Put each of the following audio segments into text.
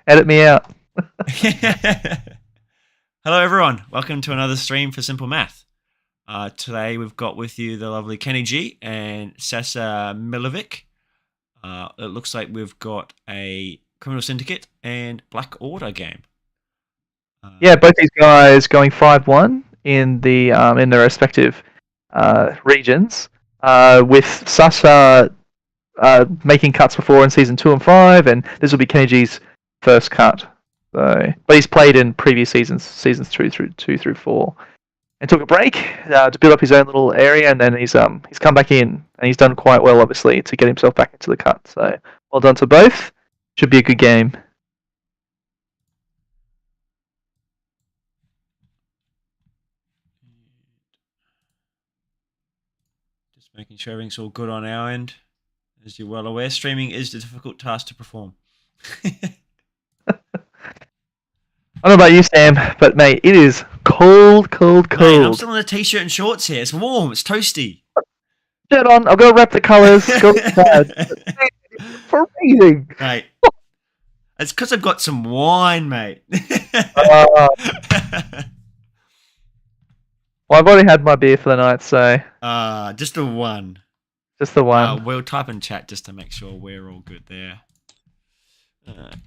Edit me out. Hello, everyone. Welcome to another stream for Simple Math. Today we've got with you the lovely Kennyg and Sasa Milovic. It looks like we've got a Criminal Syndicate and Black Order game. Yeah, both these guys going 5-1 in their respective regions. With Sasa making cuts before in season 2 and 5, and this will be Kennyg's first cut. So, but he's played in previous seasons 2 through 4, and took a break to build up his own little area, and then he's come back in, and he's done quite well, obviously, to get himself back into the cut. So well done to both. Should be a good game. Just making sure everything's all good on our end. As you're well aware, streaming is a difficult task to perform. I don't know about you, Sam, but mate, it is cold. Mate, I'm still in a t-shirt and shorts here. It's warm. It's toasty. Shirt on. I'll go wrap the colours. Go inside. Freezing. Mate, it's because I've got some wine, mate. Well, I've already had my beer for the night, so just the one. Just the one. We'll type in chat just to make sure we're all good there. Good.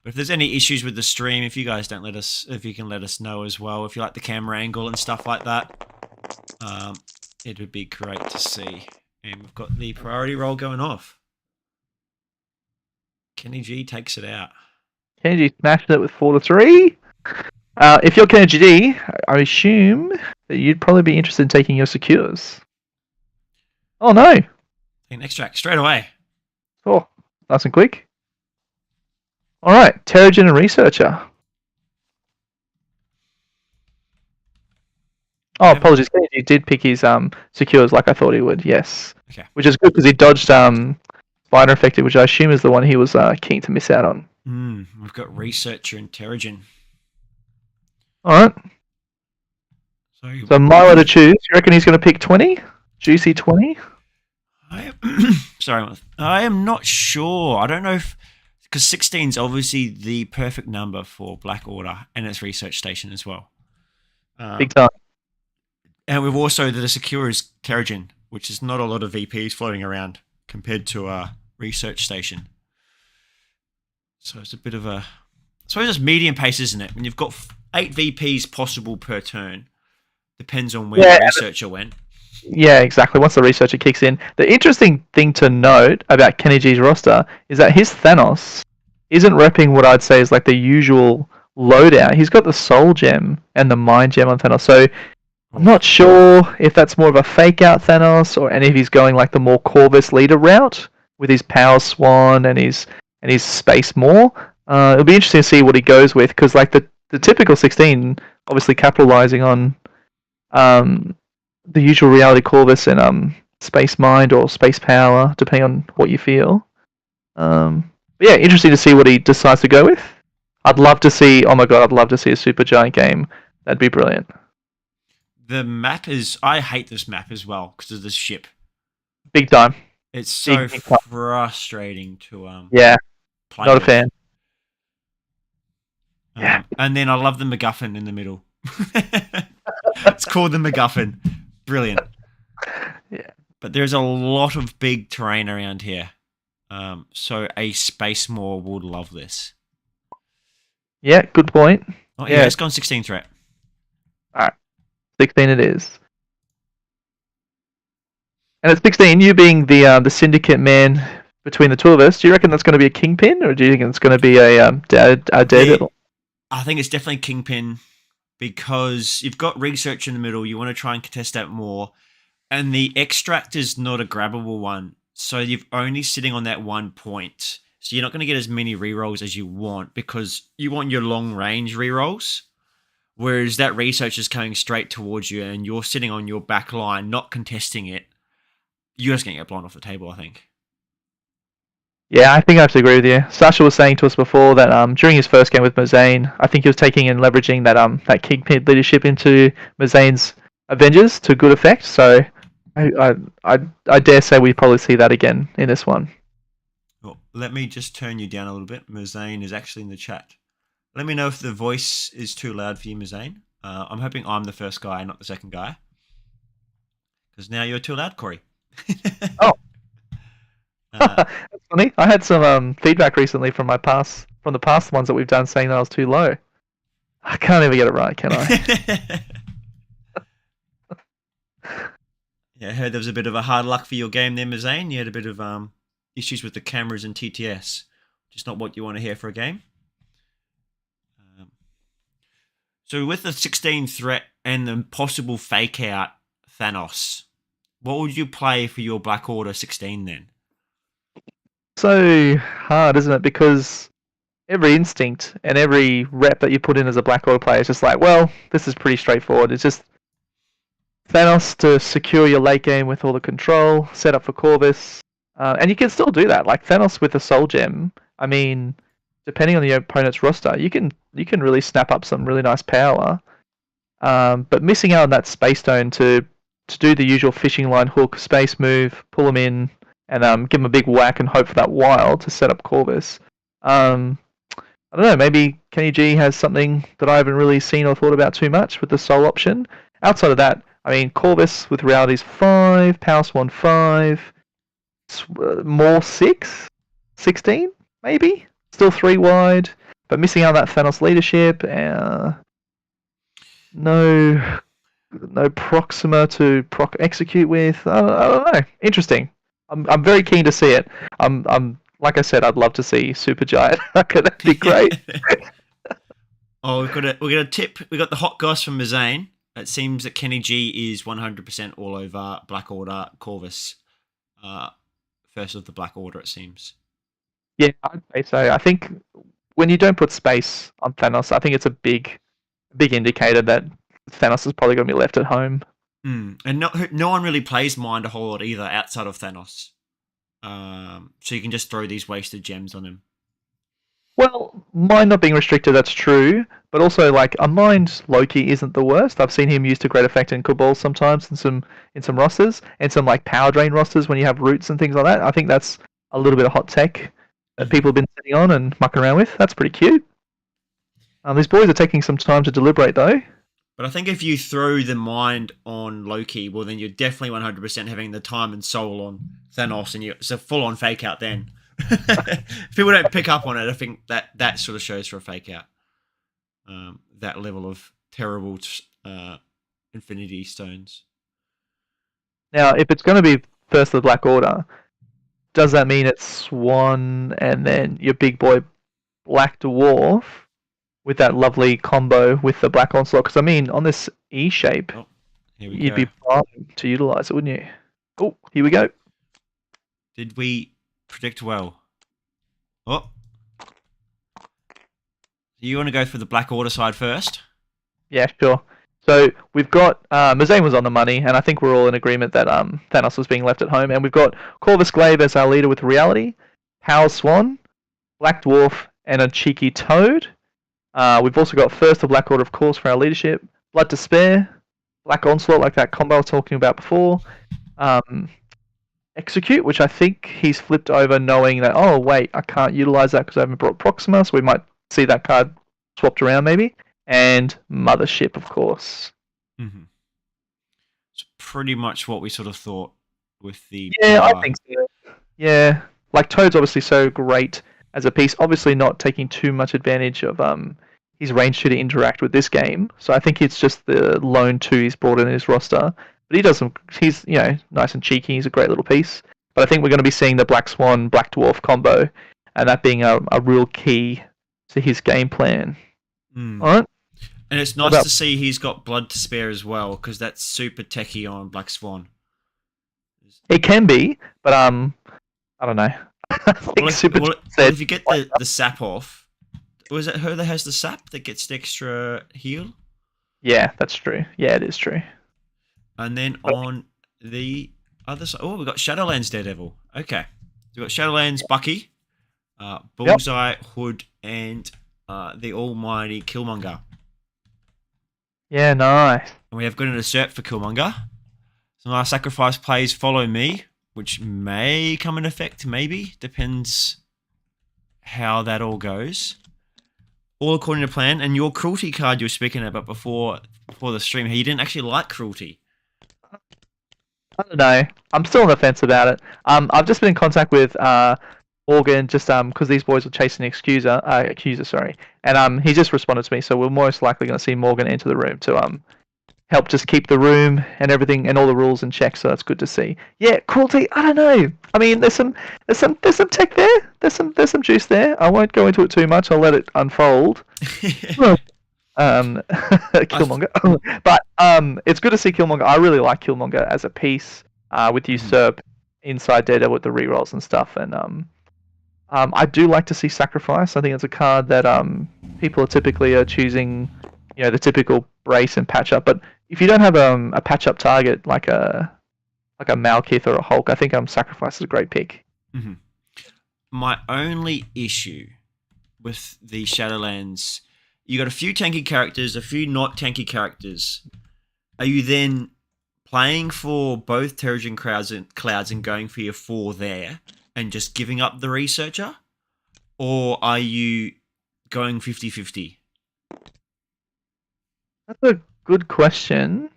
But if there's any issues with the stream, if you guys don't let us, if you can let us know as well, if you like the camera angle and stuff like that, it would be great to see. And we've got the priority roll going off. Kennyg takes it out. Kennyg smashed it with 4-3. If you're Kennyg, I assume that you'd probably be interested in taking your secures. Oh no! Take an extract straight away. Oh, nice and quick. Alright, Terrigen and Researcher. Oh, apologies. He did pick his secures like I thought he would, yes. Okay. Which is good because he dodged Spider Infected, which I assume is the one he was keen to miss out on. We've got Researcher and Terrigen. Alright. So Milo to choose. You reckon he's going to pick 20? Juicy 20? Sorry, I am not sure. I don't know if... Because 16 is obviously the perfect number for Black Order and its research station as well. Big time. And we've also the secure is Terrigen, which is not a lot of VPs floating around compared to a research station. So it's a bit of a... I suppose it's medium pace, isn't it? When you've got 8 VPs possible per turn, depends on where the researcher went. Yeah, exactly. Once the researcher kicks in. The interesting thing to note about Kennyg's roster is that his Thanos isn't repping what I'd say is like the usual loadout. He's got the Soul Gem and the Mind Gem on Thanos, so I'm not sure if that's more of a fake out Thanos or if he's going like the more Corvus leader route with his Power Swan and his Space Maw. It'll be interesting to see what he goes with, because like the typical 16 obviously capitalizing on the usual reality Corvus and Space Mind or Space Power, depending on what you feel. But yeah, interesting to see what he decides to go with. I'd love to see, oh my god, I'd love to see a Super Giant game. That'd be brilliant. The map is, I hate this map as well because of the ship. Big time. It's so frustrating to yeah, play not with. A fan. Yeah. And then I love the MacGuffin in the middle. It's called the MacGuffin. Brilliant. Yeah. But there's a lot of big terrain around here. So a Space Maw would love this. Yeah, good point. Oh, yeah, it's gone 16 threat. Alright. 16 it is. And at 16, you being the Syndicate man between the two of us, do you reckon that's going to be a Kingpin, or do you think it's going to be a Daredevil? I think it's definitely Kingpin, because you've got research in the middle, you want to try and contest that more, and the extract is not a grabbable one, so you're only sitting on that 1 point, so you're not going to get as many rerolls as you want, because you want your long range rerolls, whereas that research is coming straight towards you, and you're sitting on your back line, not contesting it. You're just going to get blown off the table, I think. Yeah, I think I have to agree with you. Sasha was saying to us before that during his first game with Mozane, I think he was taking and leveraging that Kingpin leadership into Mozane's Avengers to good effect. So I dare say we probably see that again in this one. Well, let me just turn you down a little bit. Mazane is actually in the chat. Let me know if the voice is too loud for you, Mazane. I'm hoping I'm the first guy, not the second guy. Because now you're too loud, Corey. Oh. That's funny. I had some feedback recently from the past ones that we've done saying that I was too low. I can't ever get it right, can I? Yeah, I heard there was a bit of a hard luck for your game there, Mazane. You had a bit of issues with the cameras and TTS. Just not what you want to hear for a game. So with the 16 threat and the possible fake out Thanos, what would you play for your Black Order 16 then? So hard, isn't it? Because every instinct and every rep that you put in as a Black Order player is just like, well, this is pretty straightforward. It's just Thanos to secure your late game with all the control, set up for Corvus, and you can still do that. Like Thanos with the Soul Gem. I mean, depending on the opponent's roster, you can really snap up some really nice power. But missing out on that Space Stone to do the usual fishing line hook, space move, pull them in, and give them a big whack and hope for that wild to set up Corvus. I don't know, maybe Kenny G has something that I haven't really seen or thought about too much with the Soul option. Outside of that, I mean, Corvus with Reality's 5, Power Swan 5, more 6, 16, maybe? Still 3 wide, but missing out on that Thanos leadership. No Proxima to execute with. I don't know. Interesting. I'm very keen to see it. I'm like I said, I'd love to see Supergiant. That'd be great. Oh, we got a tip. We got the hot goss from Mazane. It seems that Kenny G is 100% all over Black Order Corvus. First of the Black Order, it seems. Yeah, I'd say so. I think when you don't put space on Thanos, I think it's a big indicator that Thanos is probably going to be left at home. And no one really plays Mind a whole lot either outside of Thanos. So you can just throw these wasted gems on him. Well, Mind not being restricted, that's true. But also, like, a Mind Loki isn't the worst. I've seen him used to great effect in Cabal sometimes in some rosters, and some like power drain rosters when you have roots and things like that. I think that's a little bit of hot tech that people have been sitting on and mucking around with. That's pretty cute. These boys are taking some time to deliberate, though. But I think if you throw the Mind on Loki, well, then you're definitely 100% having the time and soul on Thanos, and it's a full-on fake out then. If people don't pick up on it, I think that sort of shows for a fake out. That level of terrible Infinity Stones. Now, if it's going to be first the Black Order, does that mean it's Swan and then your big boy Black Dwarf with that lovely combo with the Black Onslaught? Because, I mean, on this E shape, you'd be primed to utilize it, wouldn't you? Oh, here we go. Did we predict well? Oh. You want to go for the Black Order side first? Yeah, sure. So we've got Mazane was on the money, and I think we're all in agreement that Thanos was being left at home. And we've got Corvus Glaive as our leader with Reality, Power Swan, Black Dwarf, and a cheeky Toad. We've also got first the Black Order, of course, for our leadership. Blood to Spare, Black Onslaught, like that combo I was talking about before. Execute, which I think he's flipped over knowing that, oh, wait, I can't utilize that because I haven't brought Proxima, so we might see that card swapped around maybe. And Mothership, of course. Mm-hmm. It's pretty much what we sort of thought with the... Yeah, I think so. Yeah, like Toad's obviously so great as a piece, obviously not taking too much advantage of his range to interact with this game. So I think it's just the lone 2 he's brought in his roster. But he does he's, nice and cheeky. He's a great little piece. But I think we're going to be seeing the Black Swan, Black Dwarf combo, and that being a real key to his game plan. Mm. All right? And it's nice to see he's got Blood to Spare as well, because that's super techy on Black Swan. It can be, but I don't know. I think if you get the sap off, was it her that has the sap that gets the extra heal? Yeah, that's true. Yeah, it is true. And then on the other side, we've got Shadowlands Daredevil. Okay. So we've got Shadowlands Bucky, Bullseye, Hood, and the almighty Killmonger. Yeah, nice. And we have good in a cert for Killmonger. Some of our sacrifice plays follow me. which may come in effect. Maybe depends how that all goes. All according to plan. And your cruelty card you were speaking about before the stream, he didn't actually like cruelty. I don't know. I'm still on the fence about it. I've just been in contact with Morgan just because these boys were chasing the accuser, sorry, and he just responded to me. So we're most likely going to see Morgan enter the room to help just keep the room and everything and all the rules in check. So that's good to see. Yeah, cruelty. I don't know. I mean, there's some tech there. There's some juice there. I won't go into it too much. I'll let it unfold. Killmonger. But it's good to see Killmonger. I really like Killmonger as a piece with Usurp inside Daredevil with the rerolls and stuff. And I do like to see Sacrifice. I think it's a card that people are typically choosing, the typical brace and patch up. But if you don't have a patch up target like a Malekith or a Hulk, I think Sacrifice is a great pick. Mm-hmm. My only issue with the Shadowlands, you got a few tanky characters, a few not tanky characters. Are you then playing for both Terrigen Clouds and going for your 4 there and just giving up the Researcher? Or are you going 50-50? That's a good question.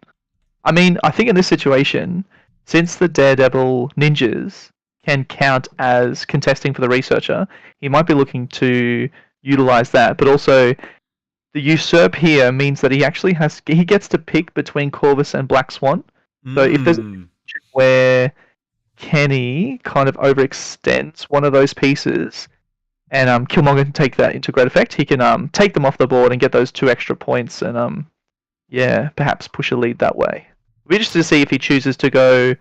I mean, I think in this situation, since the Daredevil ninjas can count as contesting for the Researcher, he might be looking to utilize that. But also, the Usurp here means that he gets to pick between Corvus and Black Swan. So if there's a situation where Kenny kind of overextends one of those pieces, and Killmonger can take that into great effect, he can take them off the board and get those 2 extra points, and perhaps push a lead that way. It'll be interested to see if he chooses to go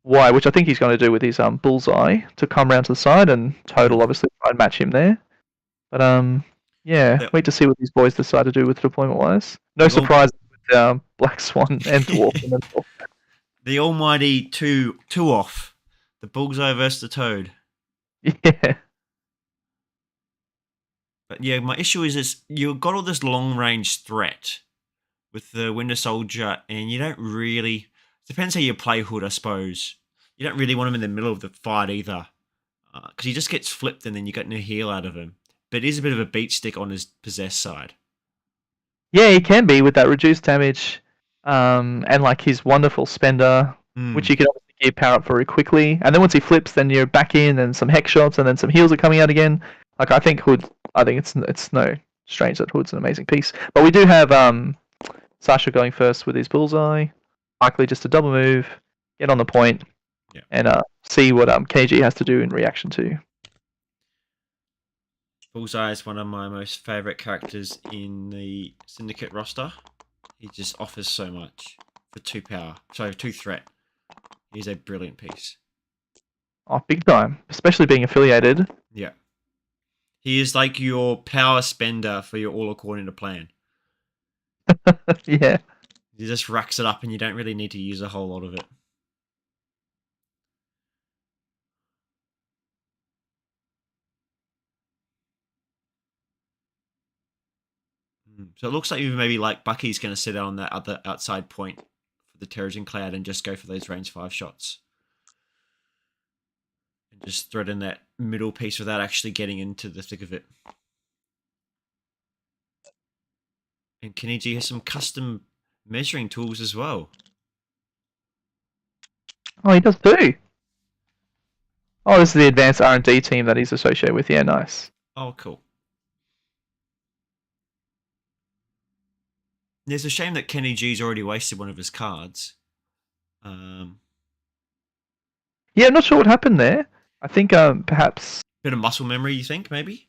Y, which I think he's going to do with his bullseye to come round to the side, and Total obviously try and match him there. But wait to see what these boys decide to do with deployment wise. No surprise with Black Swan and Dwarf. The almighty two off. The bullseye versus the Toad. Yeah. But yeah, my issue is you've got all this long range threat with the Winter Soldier, and you don't really. Depends how you play Hood, I suppose. You don't really want him in the middle of the fight either, because he just gets flipped and then you get no heal out of him. But it is a bit of a beat stick on his possessed side. Yeah, he can be with that reduced damage, and like his wonderful spender, which you can obviously gear power up very quickly. And then once he flips, then you're back in, and some hex shots, and then some heals are coming out again. Like I think it's no strange that Hood's an amazing piece. But we do have Sasha going first with his bullseye, likely just a double move, get on the point, and see what KG has to do in reaction to. Bullseye is one of my most favourite characters in the Syndicate roster. He just offers so much for 2 power. Sorry, 2 threat. He's a brilliant piece. Oh, big time. Especially being affiliated. Yeah. He is like your power spender for your all according to plan. Yeah. He just racks it up and you don't really need to use a whole lot of it. So it looks like maybe like Bucky's going to sit on that other outside point for the Terrigen Cloud and just go for those range 5 shots. And just thread in that middle piece without actually getting into the thick of it. And Kennyg has some custom measuring tools as well. Oh, he does too. Oh, this is the advanced R&D team that he's associated with. Yeah, nice. Oh, cool. There's a shame that Kenny's already wasted one of his cards. Yeah, I'm not sure what happened there. I think perhaps... Bit of muscle memory, you think, maybe?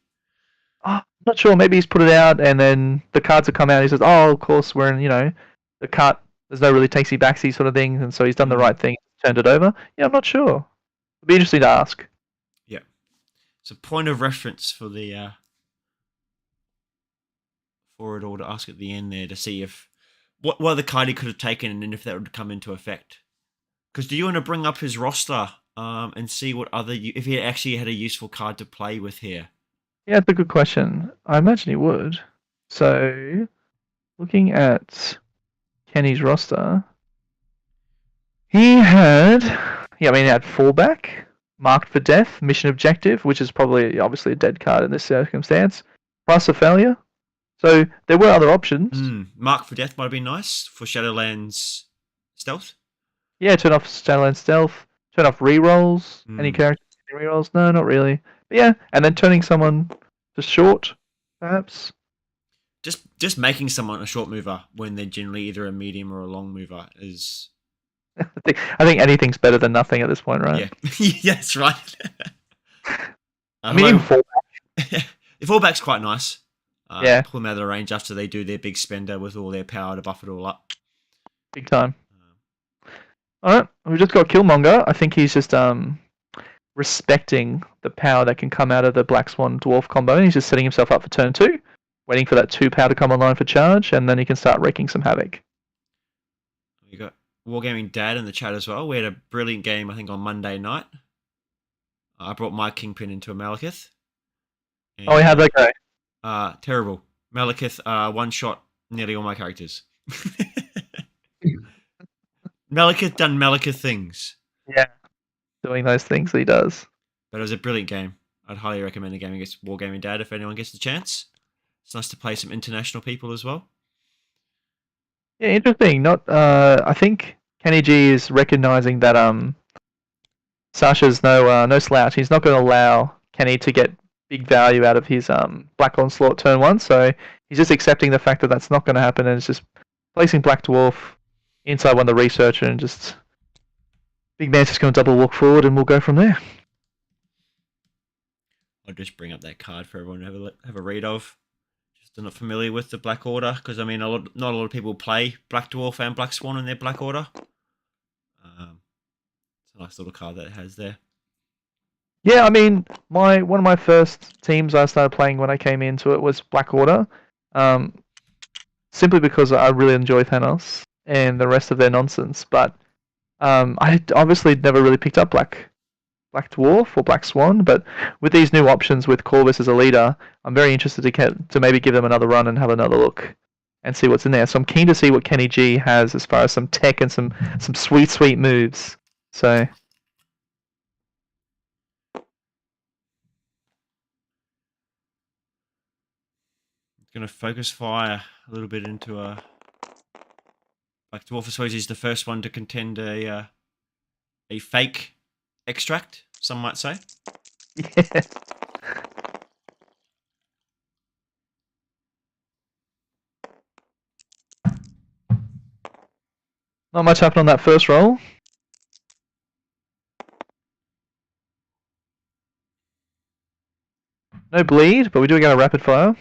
I'm not sure. Maybe he's put it out and then the cards have come out and he says, oh, of course, we're in, the cut. There's no really takesy-backsy sort of thing. And so he's done the right thing, turned it over. Yeah, I'm not sure. It'd be interesting to ask. Yeah. It's a point of reference for the... for it all to ask at the end there to see if what other card he could have taken and if that would come into effect. Because do you want to bring up his roster and see what if he actually had a useful card to play with here? Yeah, that's a good question. I imagine he would. So, looking at Kenny's roster, he had Yeah, I mean, he had fallback, marked for death, mission objective, which is probably obviously a dead card in this circumstance, price of failure. So there were other options. Mark for death might have been nice for Shadowlands stealth. Yeah, turn off Shadowland stealth, turn off rerolls. Any Mm. character rerolls? No, not really. But yeah, and then turning someone to short, perhaps. Just making someone a short mover when they're generally either a medium or a long mover is I think anything's better than nothing at this point, right? yeah, that's right. I mean, even fallback. The fallback's quite nice. Yeah. Pull them out of the range after they do their big spender with all their power to buff it all up. Big time. Alright, we've just got Killmonger. I think he's just respecting the power that can come out of the Black Swan Dwarf combo, and he's just setting himself up for turn 2, waiting for that 2 power to come online for charge, and then he can start wreaking some havoc. You got Wargaming Dad in the chat as well. We had a brilliant game, I think, on Monday night. I brought my Kingpin into a Malekith. And, oh, how'd that go? Terrible. Malekith one-shot nearly all my characters. Malekith done Malekith things. Yeah, doing those things he does. But it was a brilliant game. I'd highly recommend a game against Wargaming Dad if anyone gets the chance. It's nice to play some international people as well. Yeah, interesting. I think Kennyg is recognizing that Sasha's no slouch. He's not going to allow Kenny to get big value out of his Black Onslaught turn 1, so he's just accepting the fact that that's not going to happen, and it's just placing Black Dwarf inside one of the researcher, and just big man's just going to double walk forward, and we'll go from there. I'll just bring up that card for everyone to have a read of. Just they're not familiar with the Black Order, because I mean, not a lot of people play Black Dwarf and Black Swan in their Black Order. It's a nice little card that it has there. Yeah, I mean, one of my first teams I started playing when I came into it was Black Order, simply because I really enjoy Thanos and the rest of their nonsense. But I obviously never really picked up Black Dwarf or Black Swan. But with these new options with Corvus as a leader, I'm very interested to maybe give them another run and have another look and see what's in there. So I'm keen to see what Kenny G has as far as some tech and some sweet moves. So. Going to focus fire a little bit into a Black Dwarf. I suppose he's the first one to contend a fake extract, some might say. Yeah. Not much happened on that first roll. No bleed, but we do get a rapid fire.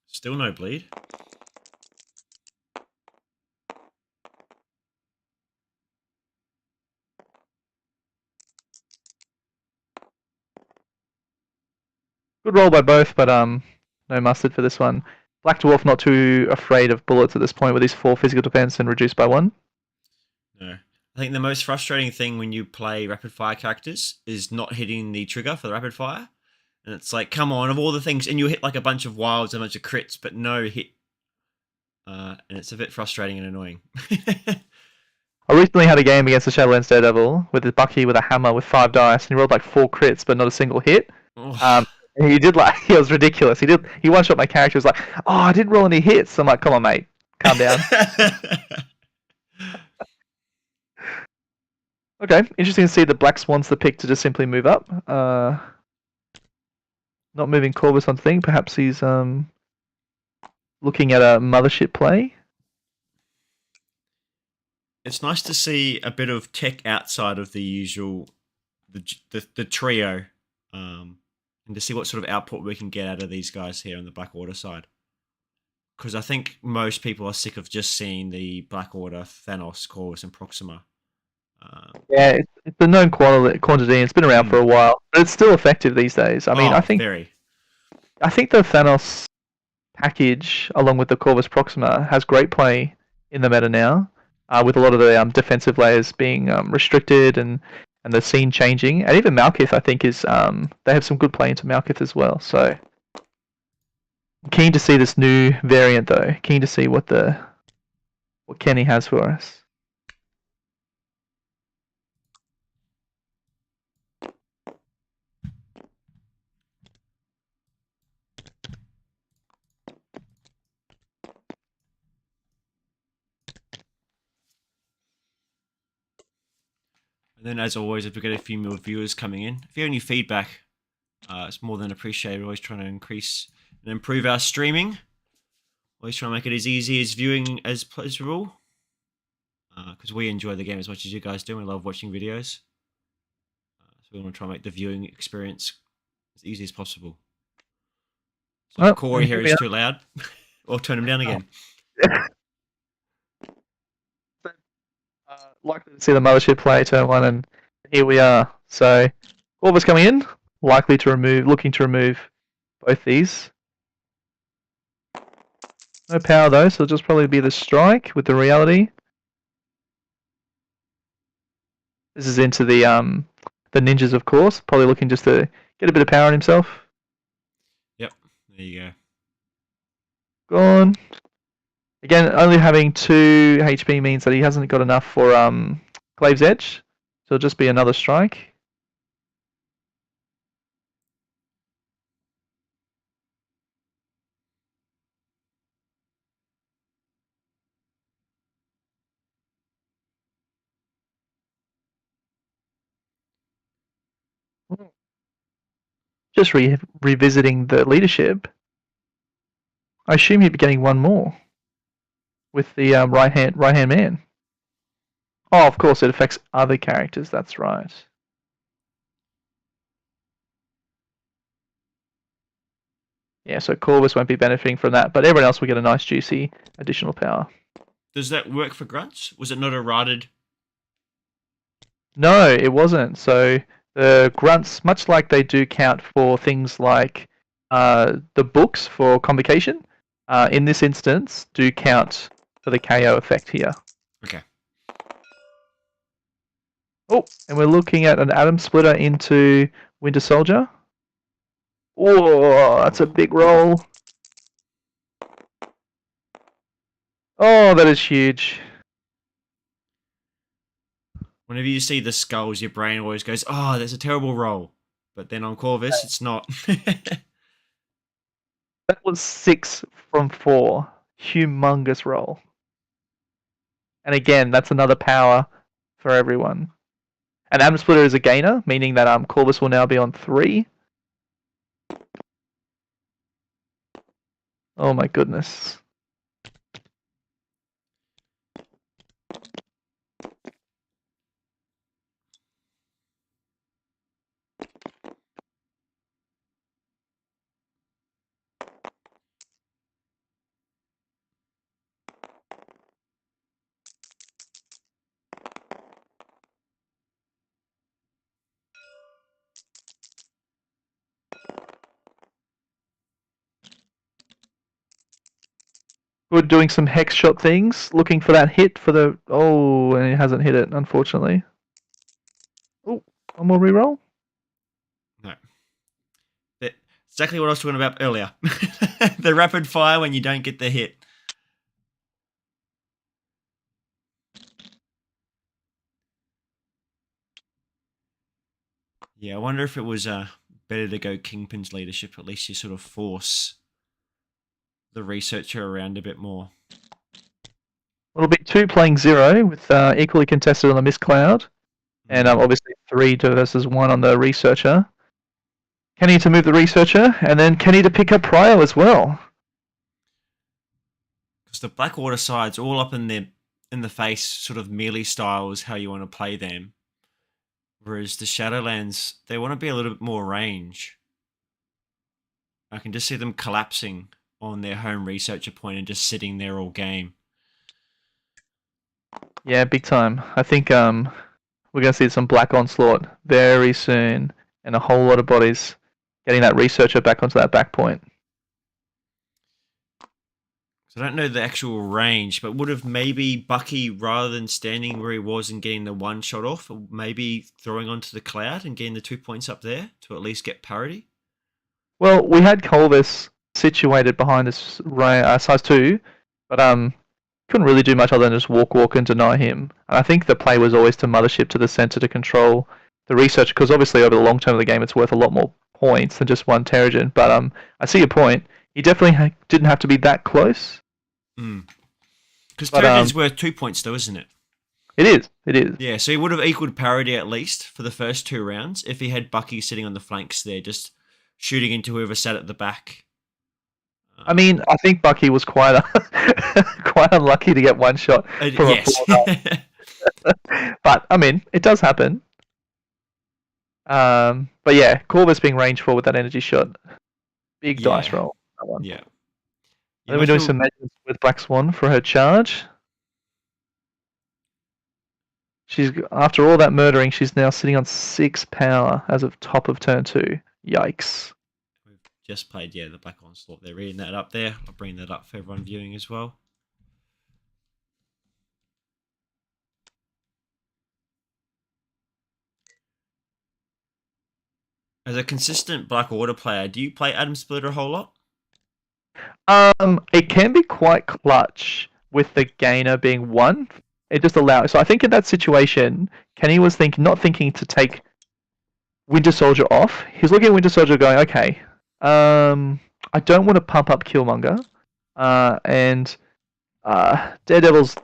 Still no bleed. Good roll by both, but no mustard for this one. Black Dwarf not too afraid of bullets at this point with his 4 physical defense and reduced by 1. No. I think the most frustrating thing when you play rapid fire characters is not hitting the trigger for the rapid fire. And it's like, come on, of all the things, and you hit like a bunch of wilds and a bunch of crits, but no hit. And it's a bit frustrating and annoying. I recently had a game against the Shadowlands Daredevil with a Bucky with a hammer with 5 dice, and he rolled like 4 crits, but not a single hit. He did like, it was ridiculous. He one-shot my character. He was like, oh, I didn't roll any hits. I'm like, come on, mate, calm down. Okay, interesting to see the Black Swan's the pick to just simply move up. Not moving Corvus on thing. Perhaps he's looking at a mothership play. It's nice to see a bit of tech outside of the usual, the trio, and to see what sort of output we can get out of these guys here on the Black Order side. Because I think most people are sick of just seeing the Black Order, Thanos, Corvus, and Proxima. Yeah, it's a known quantity. It's been around for a while, but it's still effective these days. I mean, I think the Thanos package, along with the Corvus Proxima, has great play in the meta now, with a lot of the defensive layers being restricted and the scene changing. And even Malekith, I think, is they have some good play into Malekith as well. So Keen to see this new variant though. Keen to see what Kenny has for us. And then, as always, if we get a few more viewers coming in, if you have any feedback, it's more than appreciated. We're always trying to increase and improve our streaming. Always trying to make it as easy as viewing as possible. Because we enjoy the game as much as you guys do. We love watching videos. So we want to try and make the viewing experience as easy as possible. So if Corey here is too loud, we'll turn him down again. Likely to see the Mothership play turn 1, and here we are. So, Corvus coming in, looking to remove both these. No power though, so it'll just probably be the strike with the reality. This is into the ninjas, of course. Probably looking just to get a bit of power on himself. Yep, there you go. Gone. Again, only having 2 HP means that he hasn't got enough for Glaive's Edge. So it'll just be another strike. Just revisiting the leadership. I assume he'd be getting one more with the right hand man. Oh, of course, it affects other characters. That's right. Yeah, so Corvus won't be benefiting from that, but everyone else will get a nice, juicy additional power. Does that work for grunts? Was it not errated? No, it wasn't. So the grunts, much like they do count for things like the books for convocation, in this instance, do count for the KO effect here. Okay. Oh, and we're looking at an Atom Splitter into Winter Soldier. Oh, that's a big roll. Oh, that is huge. Whenever you see the skulls, your brain always goes, oh, that's a terrible roll. But then on Corvus, it's not. That was 6 from 4. Humongous roll. And again, that's another power for everyone. And Atom Splitter is a gainer, meaning that Corvus will now be on 3. Oh my goodness. We're doing some hex shot things, looking for that hit for the... Oh, and it hasn't hit it, unfortunately. Oh, one more reroll? No. That's exactly what I was talking about earlier. The rapid fire when you don't get the hit. Yeah, I wonder if it was better to go Kingpin's leadership. At least you sort of force the researcher around a bit more. It'll be 2 playing 0 with equally contested on the Mist Cloud. And obviously 3 versus 1 on the researcher. Kenny to move the researcher, and then Kenny to pick up Prio as well. Because the Blackwater side's all up in the face, sort of melee style is how you want to play them. Whereas the Shadowlands, they want to be a little bit more range. I can just see them collapsing on their home researcher point and just sitting there all game. Yeah, big time. I think we're going to see some Black Onslaught very soon, and a whole lot of bodies getting that researcher back onto that back point. So I don't know the actual range, but would have maybe Bucky, rather than standing where he was and getting the one shot off, maybe throwing onto the cloud and getting the 2 points up there to at least get parity? Well, we had Corvus situated behind this size 2, but couldn't really do much other than just walk and deny him. And I think the play was always to mothership to the center to control the research, because obviously over the long term of the game it's worth a lot more points than just one Terrigen. But I see your point. He definitely didn't have to be that close. Because Terrigen's worth 2 points though, isn't it? It is. It is. Yeah, so he would have equaled parity at least for the first 2 rounds if he had Bucky sitting on the flanks there, just shooting into whoever sat at the back. I mean, I think Bucky was quite quite unlucky to get one shot from yes. a but I mean, it does happen. But yeah, Corvus being range 4 with that energy shot, big dice roll. That one. Yeah. Then we're doing some measures with Black Swan for her charge. She's, after all that murdering, she's now sitting on 6 power as of top of turn 2. Yikes. We've just played, the Black Onslaught. They're reading that up there. I'll bring that up for everyone viewing as well. As a consistent Black Order player, do you play Atom Splitter a whole lot? It can be quite clutch with the gainer being 1. It just allows. So I think in that situation, Kenny was not thinking to take Winter Soldier off. He's looking at Winter Soldier going, okay, I don't want to pump up Killmonger, and Daredevil's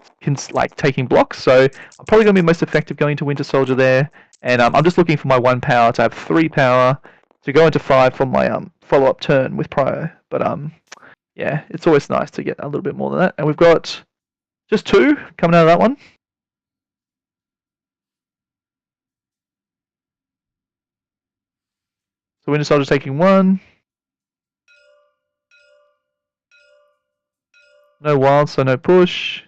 taking blocks, so I'm probably going to be most effective going to Winter Soldier there, and I'm just looking for my 1 power to have 3 power to go into 5 for my follow-up turn with Prio. But yeah, it's always nice to get a little bit more than that, and we've got just 2 coming out of that one. So Winter Soldier's taking 1. No wild, so no push.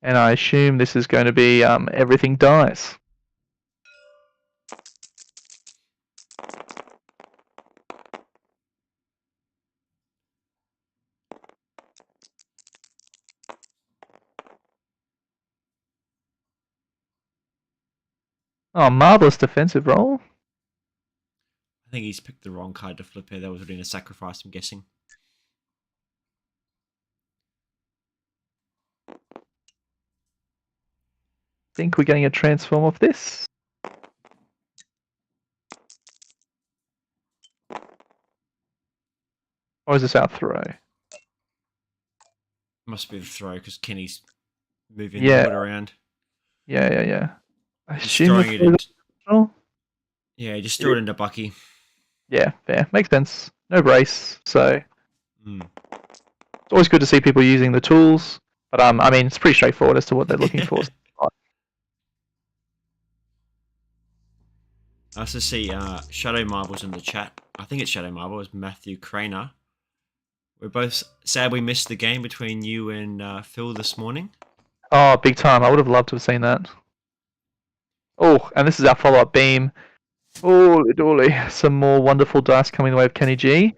And I assume this is going to be everything dies. Oh, marvelous defensive roll. I think he's picked the wrong card to flip here. That was doing a sacrifice, I'm guessing. Think we're getting a transform of this. Or is this our throw? Must be the throw because Kenny's moving the wood around. Yeah. I assume throwing it into, just throw it into Bucky. Yeah, fair. Makes sense. No brace, so it's always good to see people using the tools. But I mean, it's pretty straightforward as to what they're looking for. I also see Shadow Marbles in the chat. I think it's Shadow Marble. It's Matthew Craner. We're both sad we missed the game between you and Phil this morning. Oh, big time. I would have loved to have seen that. Oh, and this is our follow-up beam. Holy dooly. Some more wonderful dice coming the way of Kenny G.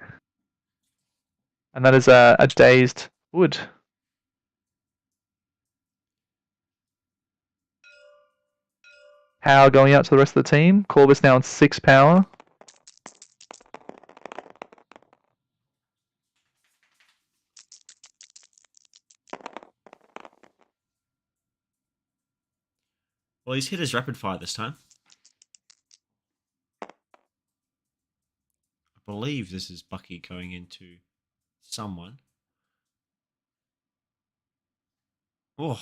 And that is a dazed wood. Power going out to the rest of the team. Corvus now on 6 power. Well, he's hit his rapid fire this time. I believe this is Bucky going into someone. Oh.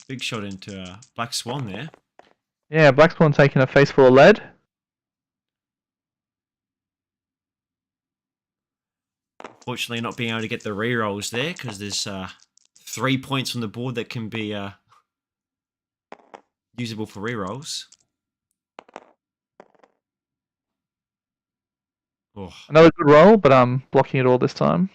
Big shot into Black Swan there. Yeah, Black Swan taking a face full of lead. Fortunately, not being able to get the rerolls there because there's 3 points on the board that can be usable for rerolls. Oh. Another good roll, but I'm blocking it all this time.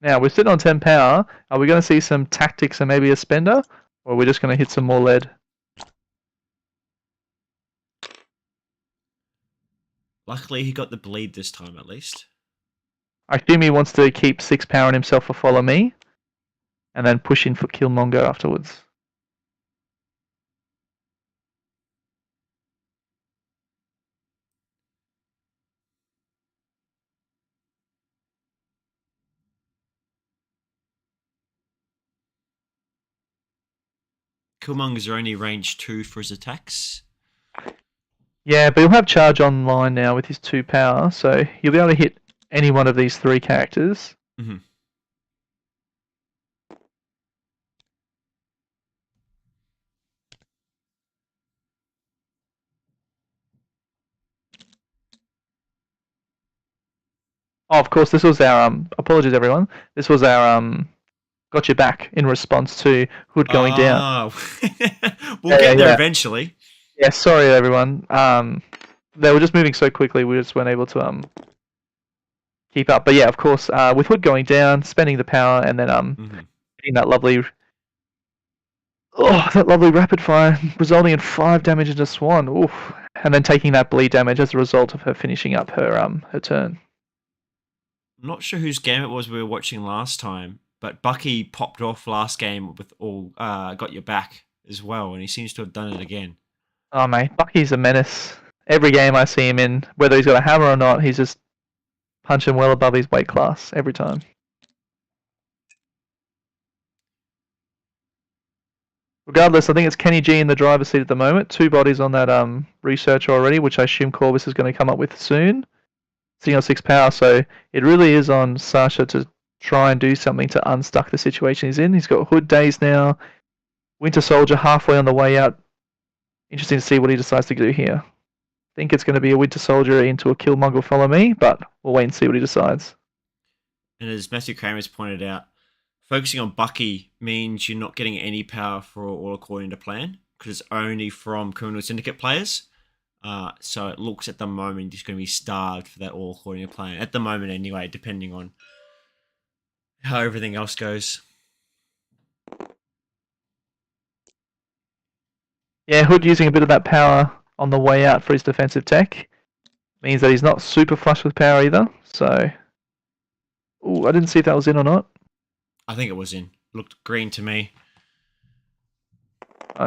Now, we're sitting on 10 power. Are we going to see some tactics and maybe a spender? Or are we just going to hit some more lead? Luckily, he got the bleed this time at least. I assume he wants to keep 6 power on himself for follow me, and then push in for Killmonger afterwards. Killmonger's are only range 2 for his attacks. Yeah, but he'll have charge online now with his 2 power, so he'll be able to hit any one of these 3 characters. Mm-hmm. Oh, of course, this was our apologies everyone. This was our got your back in response to Hood going down. We'll get there eventually. Yeah, sorry everyone. They were just moving so quickly we just weren't able to keep up. But yeah, of course, with Hood going down, spending the power, and then hitting that lovely rapid fire, resulting in 5 damage into Swan. Oof. And then taking that bleed damage as a result of her finishing up her turn. I'm not sure whose game it was we were watching last time, but Bucky popped off last game with all got your back as well, and he seems to have done it again. Oh mate, Bucky's a menace. Every game I see him in, whether he's got a hammer or not, he's just punching well above his weight class every time. Regardless, I think it's Kenny G in the driver's seat at the moment. 2 bodies on that research already, which I assume Corvus is going to come up with soon. Sitting on 6 power, so it really is on Sasha to try and do something to unstuck the situation he's in. He's got Hood days now. Winter Soldier halfway on the way out. Interesting to see what he decides to do here. I think it's going to be a Winter Soldier into a Killmonger follow me, but we'll wait and see what he decides. And as Matthew Kramer's pointed out, focusing on Bucky means you're not getting any power for all according to plan, because it's only from Criminal Syndicate players. So it looks at the moment he's going to be starved for that all according to plan. At the moment anyway, depending on how everything else goes. Yeah, Hood using a bit of that power on the way out for his defensive tech. Means that he's not super flush with power either, so... Ooh, I didn't see if that was in or not. I think it was in. Looked green to me.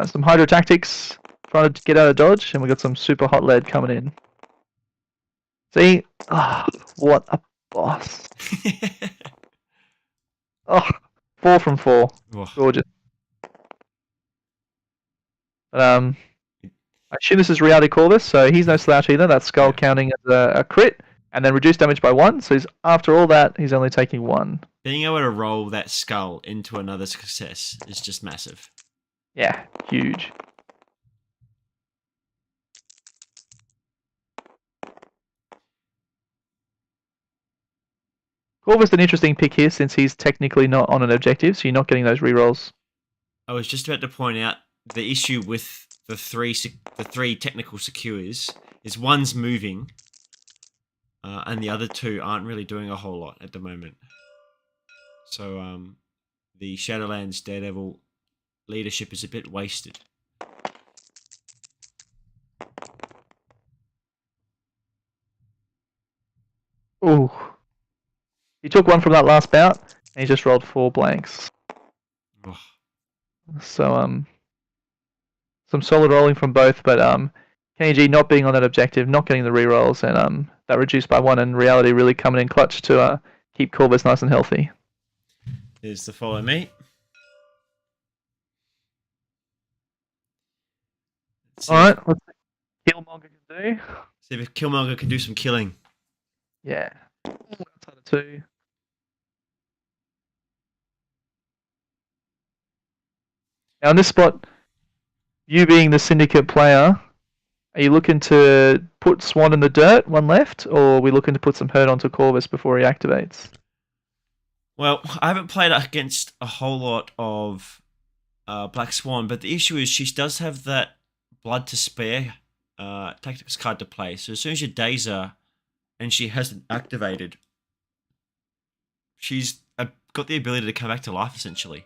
Some Hydro Tactics, trying to get out of dodge, and we got some super hot lead coming in. See? Oh, what a boss. 4 from 4. Oh. Gorgeous. But, I assume this is Reality Corvus, so he's no slouch either. That skull counting as a crit, and then reduced damage by 1. So after all that, he's only taking 1. Being able to roll that skull into another success is just massive. Yeah, huge. Corvus an interesting pick here since he's technically not on an objective, so you're not getting those rerolls. I was just about to point out the issue with the three technical secures is one's moving, and the other 2 aren't really doing a whole lot at the moment. So the Shadowlands Daredevil leadership is a bit wasted. Ooh. He took 1 from that last bout, and he just rolled 4 blanks. Oh. So, some solid rolling from both, but Kenny G not being on that objective, not getting the rerolls, and that reduced by 1, and Reality really coming in clutch to keep Corvus nice and healthy. Here's the follow me. Alright, let's see what Killmonger can do. See if Killmonger can do some killing. Yeah. Outside of 2. Now in this spot, you being the Syndicate player, are you looking to put Swan in the dirt, 1 left, or are we looking to put some hurt onto Corvus before he activates? Well, I haven't played against a whole lot of Black Swan, but the issue is she does have that blood to spare tactics card to play. So as soon as you daze her and she hasn't activated, she's got the ability to come back to life essentially.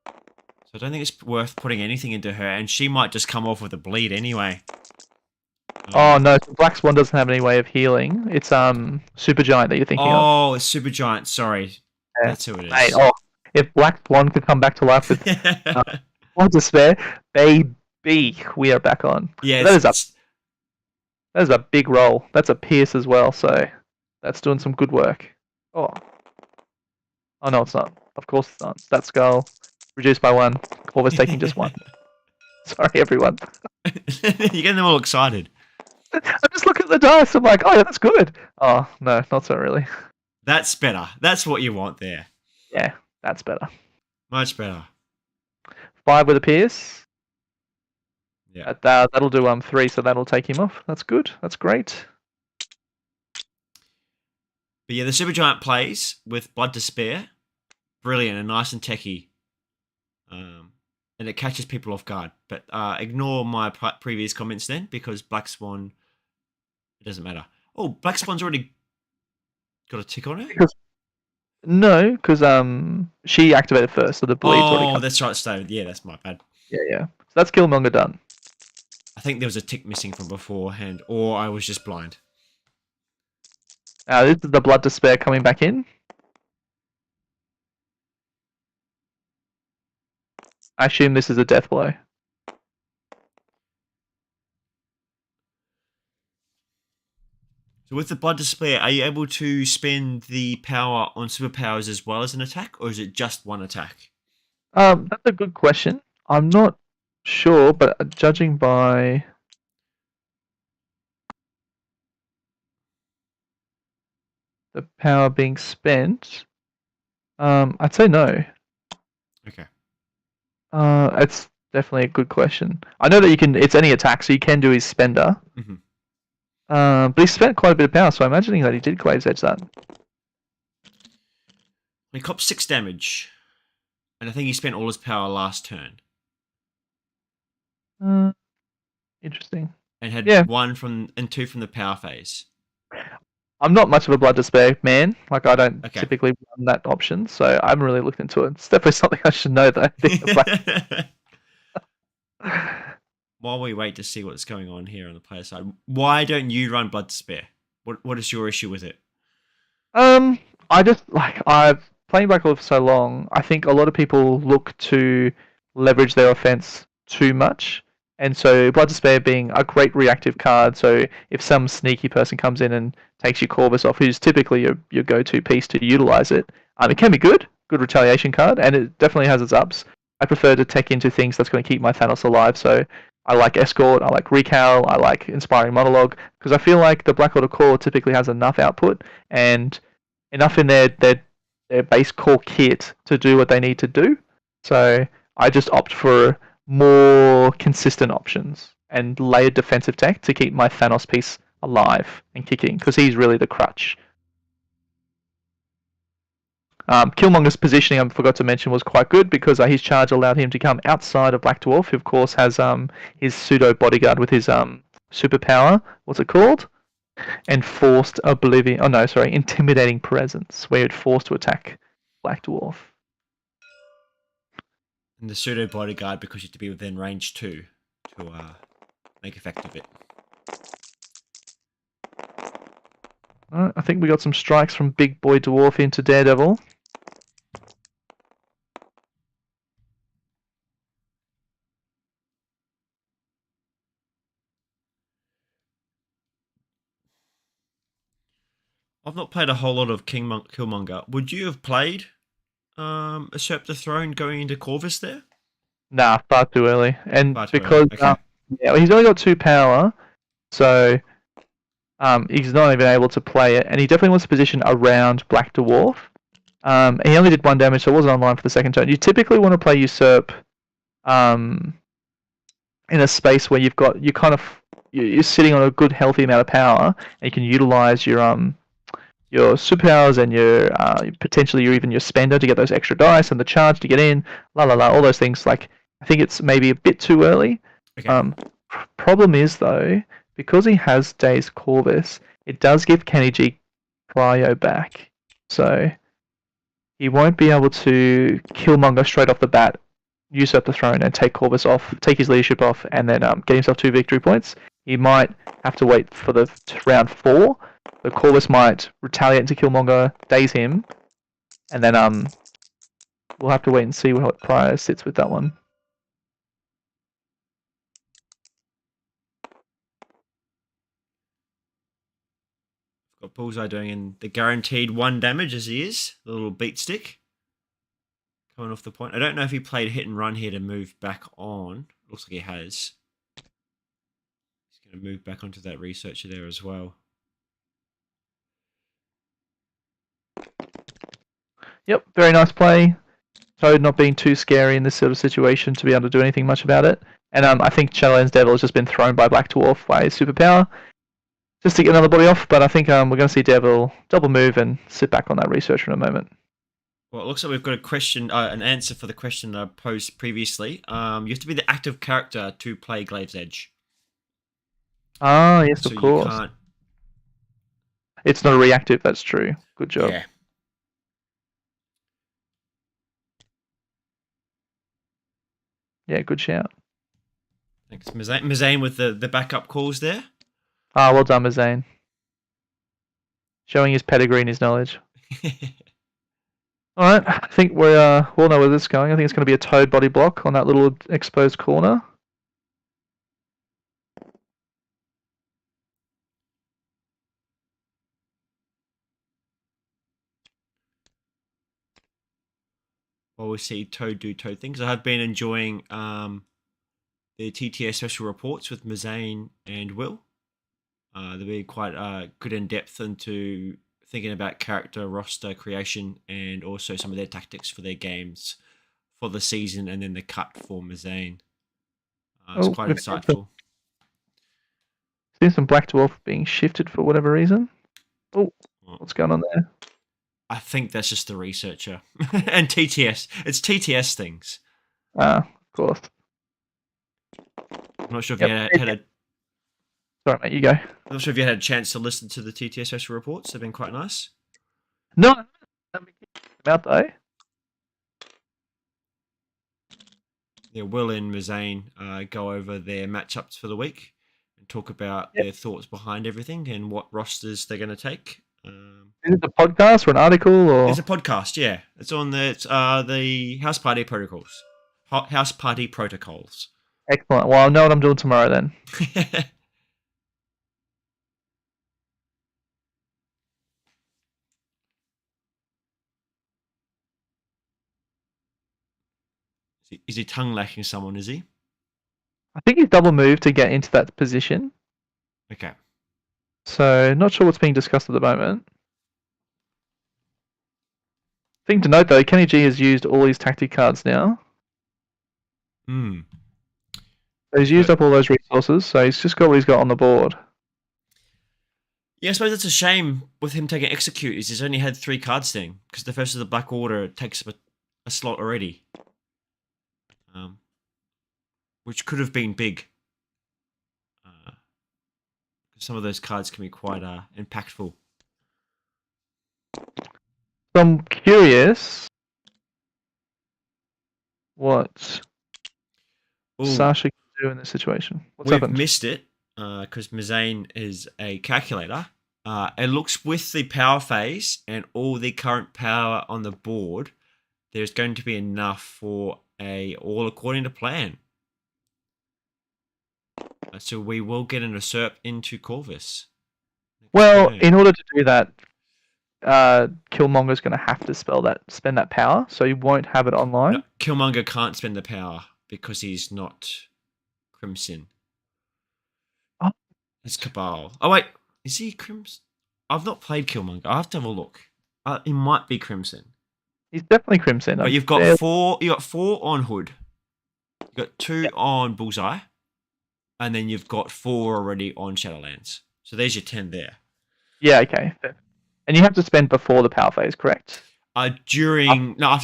So I don't think it's worth putting anything into her, and she might just come off with a bleed anyway. Oh no, so Black Swan doesn't have any way of healing. It's Super Giant that you're thinking of. Oh, it's Super Giant. Sorry, Yeah. that's who it Mate, is. oh, if Black Swan could come back to life with Blood Despair, baby, we are back on. Yeah, But that is a big roll. That's a pierce as well, so that's doing some good work. Oh, oh no, it's not. Of course it's not. That skull reduced by 1. Corvus taking just 1. Sorry, everyone. You're getting them all excited. I'm just looking at the dice. I'm like, oh yeah, that's good. Oh no, not so really. That's better. That's what you want there. Yeah, that's better. Much better. 5 with a pierce. Yeah. That'll do 3, so that'll take him off. That's good. That's great. But yeah, the Super Giant plays with Blood Despair. Brilliant and nice and techy. And it catches people off guard. But ignore my previous comments then, because Black Swan, it doesn't matter. Oh, Black Swan's already got a tick on it? No, because she activated first, so the bleed's already come. Oh, that's right, Stone. Yeah, that's my bad. Yeah. So that's Killmonger done. I think there was a tick missing from beforehand, or I was just blind. This is the Blood Despair coming back in. I assume this is a death blow. So with the Blood Despair, are you able to spend the power on superpowers as well as an attack, or is it just one attack? That's a good question. I'm not sure, but judging by the power being spent, I'd say no. Okay. It's definitely a good question. I know that you can. It's any attack, so you can do his spender. Mm-hmm. But he spent quite a bit of power, so I'm imagining that he did Glaze Edge that. He copped 6 damage, and I think he spent all his power last turn. Interesting. And had 1 and 2 from the power phase. I'm not much of a Blood Despair man. Like, I don't typically run that option, so I haven't really looked into it. It's definitely something I should know, though. While we wait to see what's going on here on the player side, why don't you run Blood Despair? What is your issue with it? I just, I've playing Black Hole for so long, I think a lot of people look to leverage their offense too much. And so Blood Despair being a great reactive card, so if some sneaky person comes in and takes your Corvus off, who's typically your go-to piece to utilize it, it can be good retaliation card, and it definitely has its ups. I prefer to tech into things that's going to keep my Thanos alive, so I like Escort, I like Recal, I like Inspiring Monologue, because I feel like the Black Order core typically has enough output and enough in their base core kit to do what they need to do. So I just opt for more consistent options and layered defensive tech to keep my Thanos piece alive and kicking, because he's really the crutch. Killmonger's positioning, I forgot to mention, was quite good because his charge allowed him to come outside of Black Dwarf, who of course has his pseudo bodyguard with his superpower. What's it called? Enforced Oblivion. Oh no, sorry, Intimidating Presence, where you're forced to attack Black Dwarf. And the pseudo bodyguard because you have to be within range 2 to make effect of it. I think we got some strikes from Big Boy Dwarf into Daredevil. I've not played a whole lot of Killmonger. Would you have played Usurp the Throne going into Corvus there? Nah, far too early. And because okay. He's only got 2 power, so he's not even able to play it, and he definitely wants to position around Black Dwarf. He only did 1 damage, so it wasn't online for the second turn. You typically want to play Usurp in a space where you're sitting on a good healthy amount of power, and you can utilize your superpowers and your potentially even your spender to get those extra dice and the charge to get in, all those things. Like, I think it's maybe a bit too early. Okay. Problem is though, because he has Days Corvus, it does give Kennyg Cryo back, so he won't be able to Killmonger straight off the bat, usurp the throne, and take Corvus off, take his leadership off, and then get himself 2 victory points. he might have to wait for the round 4. The Corvus might retaliate into Killmonger, daze him, and then we'll have to wait and see what Pryor sits with that one. Got Bullseye doing the guaranteed 1 damage as he is. The little beat stick. Coming off the point. I don't know if he played hit and run here to move back on. Looks like he has. He's going to move back onto that researcher there as well. Yep, very nice play. Toad not being too scary in this sort of situation to be able to do anything much about it. And I think Shadowlands Devil has just been thrown by Black Dwarf by his superpower just to get another body off. But I think we're going to see Devil double move and sit back on that researcher in a moment. Well, it looks like we've got a question, an answer for the question I posed previously. You have to be the active character to play Glaive's Edge. Ah, yes, So of course. you can't... It's not a reactive, that's true. Good job. Yeah. Yeah, good shout. Thanks, Mazane with the backup calls there. Ah, well done, Mazane. Showing his pedigree and his knowledge. Alright, I think we'll know where this is going. I think it's going to be a Toad body block on that little exposed corner. While we see Toad do Toad things. I have been enjoying the TTS special reports with Mazane and Will. They've been quite good in depth into thinking about character, roster creation, and also some of their tactics for their games for the season, and then the cut for Mazane. It's quite insightful. Seen some Black Dwarf being shifted for whatever reason. Oh, what's going on there? I think that's just the researcher and TTS. It's TTS things. Of course. I'm not sure if you had a. Sorry, mate. You go. I'm not sure if you had a chance to listen to the TTS special reports. They've been quite nice. No, about though. Yeah, Will and Mazane go over their matchups for the week and talk about their thoughts behind everything and what rosters they're going to take. Is it a podcast or an article? Or it's a podcast, yeah. It's on the House Party Protocols. House Party Protocols. Excellent. Well, I'll know what I'm doing tomorrow then. Is he tongue lashing someone, is he? I think he's double moved to get into that position. Okay. So, not sure what's being discussed at the moment. Thing to note though, Kenny G has used all his tactic cards now. Hmm. So he's used up all those resources, so he's just got what he's got on the board. Yeah, I suppose it's a shame with him taking execute is he's only had 3 cards then, because the first of the Black Order takes up a slot already. Which could have been big. Some of those cards can be quite impactful. So I'm curious what Sasha can do in this situation. What's We've happened? missed it because Mazane is a calculator. It looks with the power phase and all the current power on the board, there's going to be enough for a all according to plan. So we will get an usurp into Corvus. Well, in order to do that, Killmonger's going to have to spend that power, so he won't have it online. No, Killmonger can't spend the power because he's not Crimson. Oh. It's Cabal. Oh wait, is he Crimson? I've not played Killmonger. I have to have a look. He might be Crimson. He's definitely Crimson. But you've got 4. You got 4 on Hood. You got 2 on Bullseye, and then you've got 4 already on Shadowlands. So there's your 10 there. Yeah. Okay. And you have to spend before the power phase, correct? After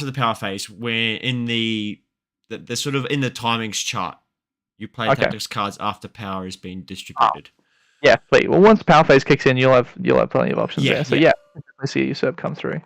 the power phase, where in the sort of in the timings chart, you play tactics cards after power is being distributed. Yeah, please. Well, once power phase kicks in, you'll have plenty of options there. So I see a usurp come through.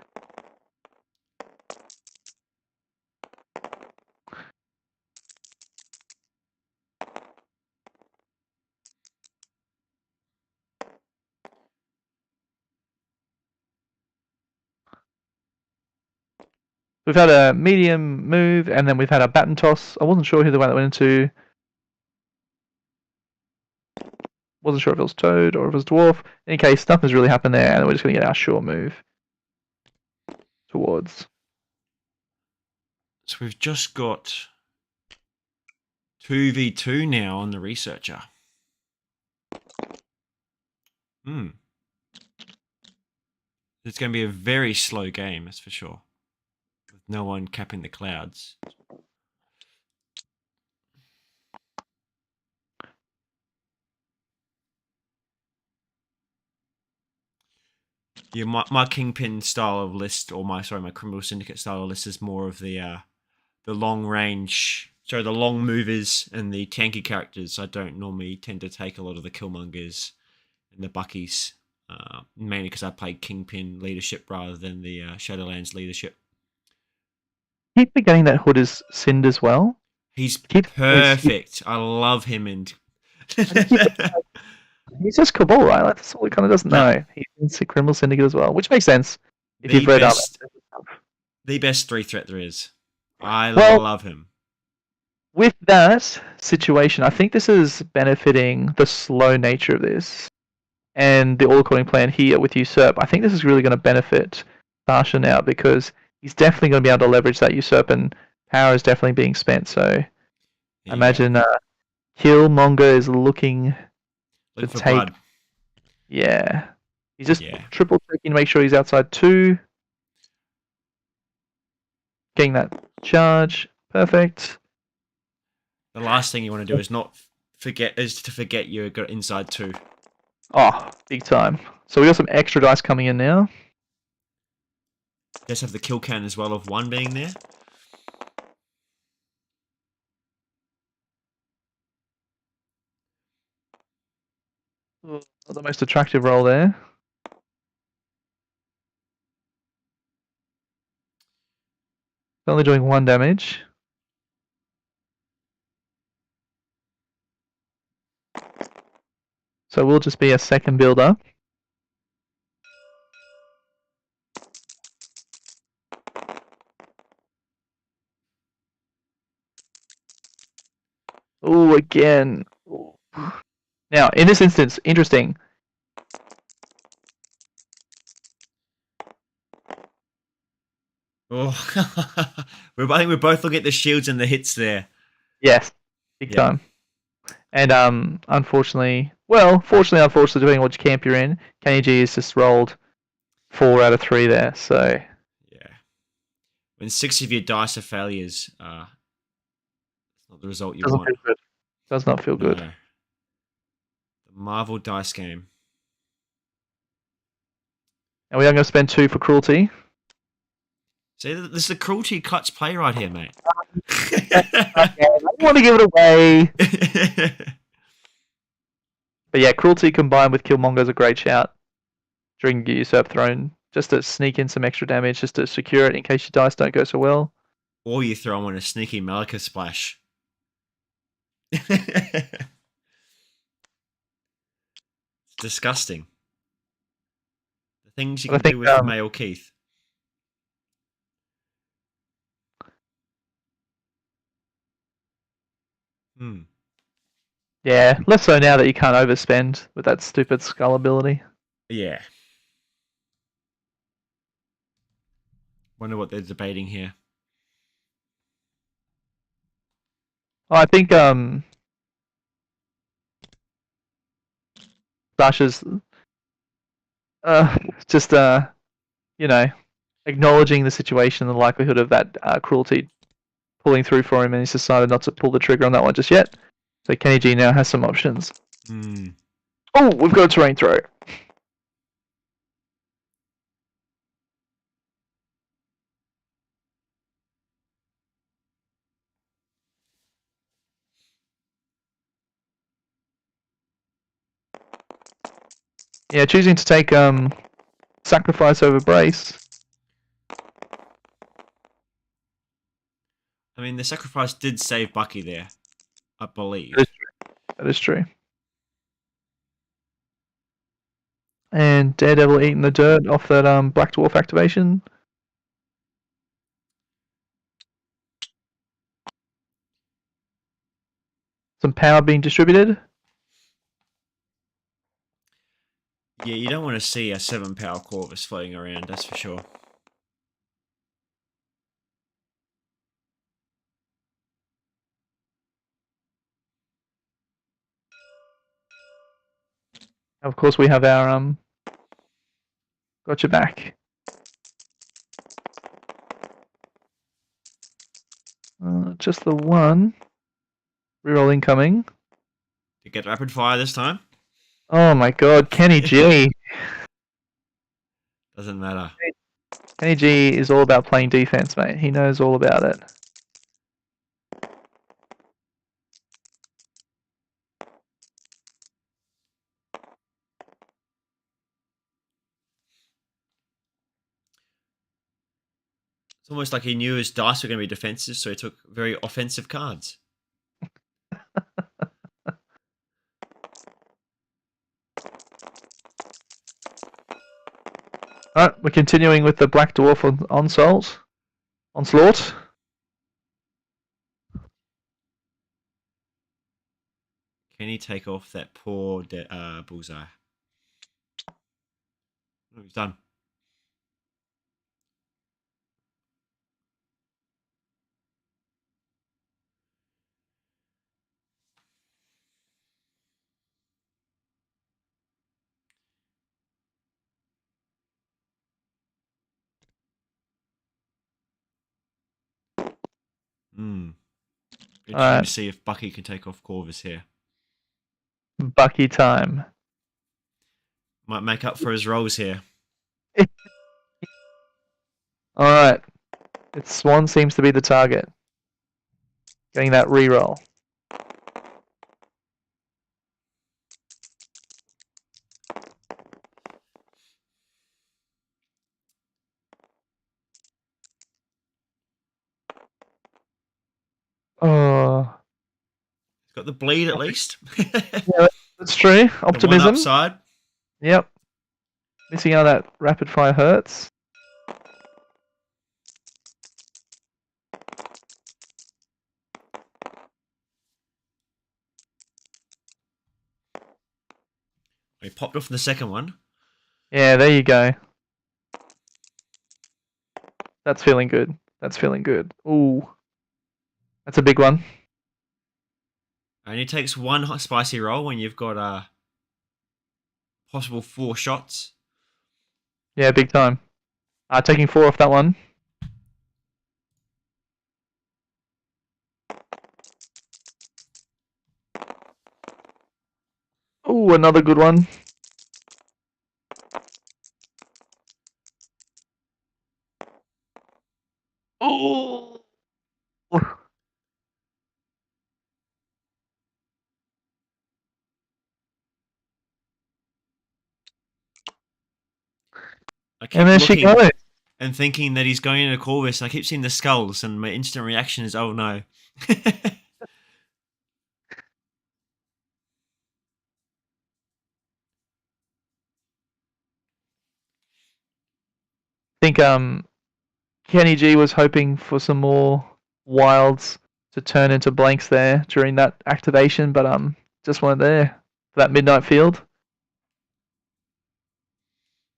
We've had a medium move, and then we've had a baton toss. I wasn't sure who the one that went into. Wasn't sure if it was Toad or if it was Dwarf. In any case, nothing's really happened there, and we're just going to get our sure move towards. So we've just got 2v2 now on the researcher. It's going to be a very slow game, that's for sure. With no one capping the clouds. Yeah, my Kingpin style of list, or my Criminal Syndicate style of list is more of the long range, the long movers and the tanky characters. I don't normally tend to take a lot of the Killmongers and the Buckies, mainly because I play Kingpin leadership rather than the Shadowlands leadership. Keep forgetting that Hood is Sind as well. He's perfect. I love him, and he's just Cabal, right? Like, that's all he kind of doesn't know. He's in Criminal Syndicate as well, which makes sense if you've read up. The best 3 threat there is. I love him. With that situation, I think this is benefiting the slow nature of this and the all-according plan here with Usurp. I think this is really going to benefit Sasha now because he's definitely going to be able to leverage that Usurp, and power is definitely being spent. So I imagine Killmonger is looking to for take. blood. Yeah. He's just triple checking to make sure he's outside 2. Getting that charge. Perfect. The last thing you want to do is to forget you got inside 2. Oh, big time. So we got some extra dice coming in now. Just have the kill count as well of 1 being there. Not the most attractive roll there. Only doing 1 damage. So we'll just be a second builder. Oh, again. Now, in this instance, interesting. Oh, I think we're both looking at the shields and the hits there. Yes, big time. And unfortunately, depending on which camp you're in, Kennyg has just rolled 4 out of 3 there. So yeah, when 6 of your dice are failures, it's not the result you want. Feel good. Does not feel good. The Marvel dice game. And we are going to spend 2 for cruelty. See, this is the cruelty clutch play right here, mate. I don't want to give it away. But yeah, cruelty combined with Killmonger is a great shout during your Usurp Throne, just to sneak in some extra damage, just to secure it in case your dice don't go so well. Or you throw on a sneaky Malika splash. It's disgusting. The things you can do with Mail Keith. Yeah, less so now that you can't overspend with that stupid skull ability. Yeah. Wonder what they're debating here. Oh, I think Sasha's just acknowledging the situation and the likelihood of that cruelty pulling through for him, and he's decided not to pull the trigger on that one just yet. So Kennyg now has some options. Oh, we've got a terrain throw. Yeah, choosing to take sacrifice over brace. I mean, the sacrifice did save Bucky there, I believe. That is true. And Daredevil eating the dirt off that Black Dwarf activation. some power being distributed. Yeah, you don't want to see a 7 power Corvus floating around, that's for sure. Of course, we have our got your back. Just the one. Reroll incoming. To get rapid fire this time? Oh my god, Kenny G. Doesn't matter. Kenny G is all about playing defense, mate. He knows all about it. It's almost like he knew his dice were going to be defensive, so he took very offensive cards. Alright, we're continuing with the Black Dwarf onslaught. Can he take off that poor bullseye? Oh, he's done. Interesting to see if Bucky can take off Corvus here. Bucky time. Might make up for his rolls here. Alright. Swan seems to be the target. Getting that reroll. Oh. He's got the bleed at least. Yeah, that's true. Optimism. The one upside. Yep. Missing out that rapid fire hurts. He popped off in the second one. Yeah, there you go. That's feeling good. That's feeling good. Ooh. That's a big one. And he takes one hot spicy roll when you've got possible 4 shots. Yeah, big time. Taking 4 off that one. Ooh, another good one. Ooh. I keep looking and thinking that he's going into Corvus, and I keep seeing the skulls, and my instant reaction is, oh no. I think Kenny G was hoping for some more wilds to turn into blanks there during that activation, but just weren't there for that midnight field.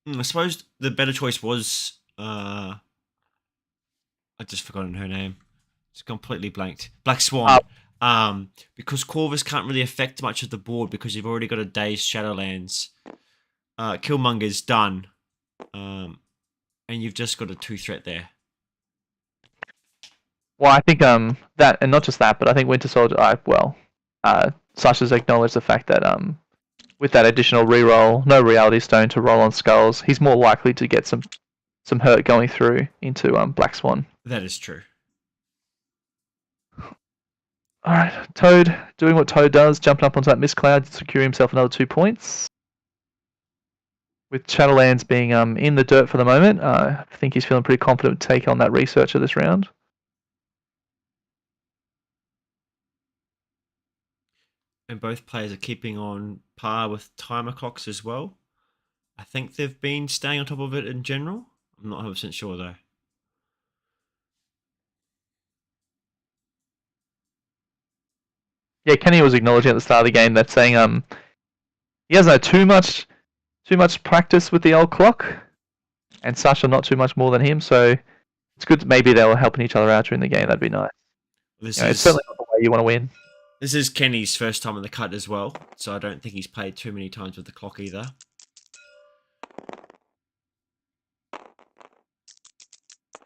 I suppose the better choice was I just forgotten her name. It's completely blanked. Black Swan. Because Corvus can't really affect much of the board because you've already got a day's Shadowlands. Killmonger's done. And you've just got a 2-threat there. Well, I think that, and not just that, but I think Winter Soldier. Sasha's acknowledged the fact that with that additional reroll, no Reality Stone to roll on skulls, he's more likely to get some hurt going through into Black Swan. That is true. All right, Toad doing what Toad does, jumping up onto that mist cloud to secure himself another 2 points. With Shadowlands being in the dirt for the moment, I think he's feeling pretty confident to take on that researcher this round. And both players are keeping on par with timer clocks as well. I think they've been staying on top of it in general. I'm not 100% sure though. Yeah, Kenny was acknowledging at the start of the game that saying he hasn't had too much practice with the old clock, and Sasha not too much more than him. So it's good. Maybe they were helping each other out during the game. That'd be nice. This It's is certainly not the way you want to win. this is Kenny's first time in the cut as well, so I don't think he's played too many times with the clock either.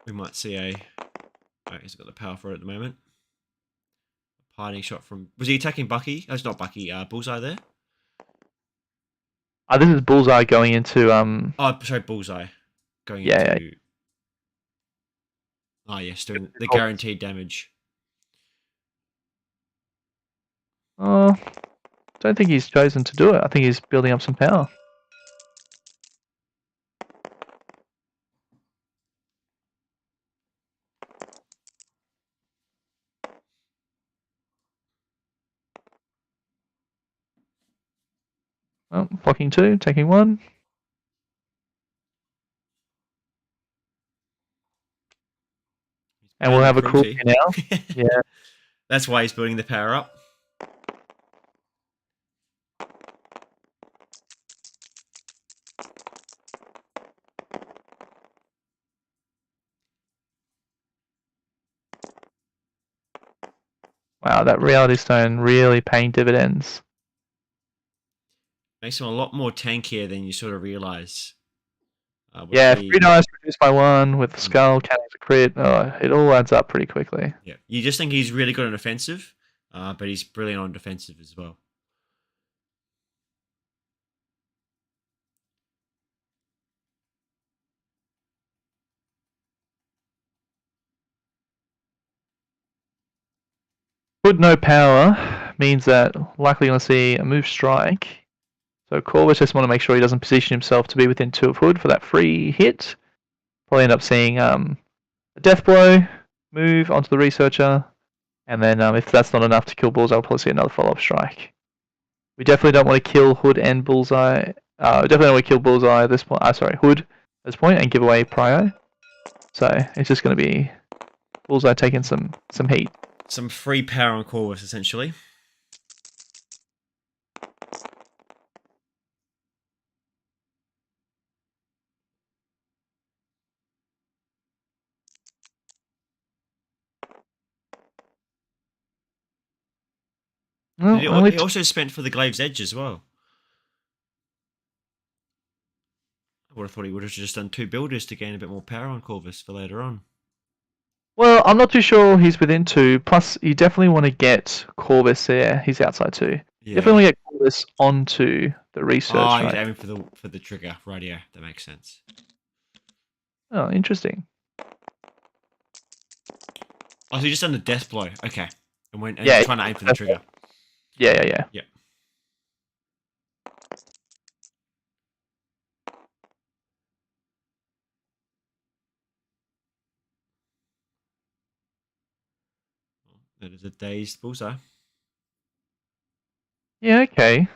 We might see a. Oh, he's got the power for it at the moment. Parting shot from. Was he attacking Bucky? Oh, it's not Bucky. Bullseye there. This is Bullseye going into Oh, sorry, Bullseye going yeah, into. Oh yes, doing the guaranteed damage. Oh, don't think he's chosen to do it. I think he's building up some power. Oh, blocking 2, taking 1. And we'll have a cool here now. Yeah. That's why he's building the power up. Wow, that reality stone really paying dividends. Makes him a lot more tankier than you sort of realise. Yeah, 3 dice reduced by 1 with the skull, counting as a crit. Oh, it all adds up pretty quickly. Yeah, you just think he's really good on offensive, but he's brilliant on defensive as well. Hood no power means that likely going to see a move strike. So Corvus just want to make sure he doesn't position himself to be within 2 of Hood for that free hit. Probably end up seeing a death blow, move onto the researcher, and then if that's not enough to kill Bullseye, we'll probably see another follow-up strike. We definitely don't want to kill Hood and Bullseye. We definitely don't want to kill Bullseye at this point. Hood at this point and give away Prio. So it's just going to be Bullseye taking some heat. Some free power on Corvus, essentially. Well, He also spent for the Glaive's Edge as well. I would have thought he would have just done 2 builders to gain a bit more power on Corvus for later on. Well, I'm not too sure he's within 2. Plus, you definitely want to get Corvus there. He's outside 2. Yeah. Definitely want to get Corvus onto the research. Oh, he's aiming for the trigger. Right, yeah, that makes sense. Oh, interesting. Oh, so you just done the death blow. Okay. And yeah, trying to aim for the trigger. Yeah. Yep. That is a dazed Bullseye. Yeah, okay.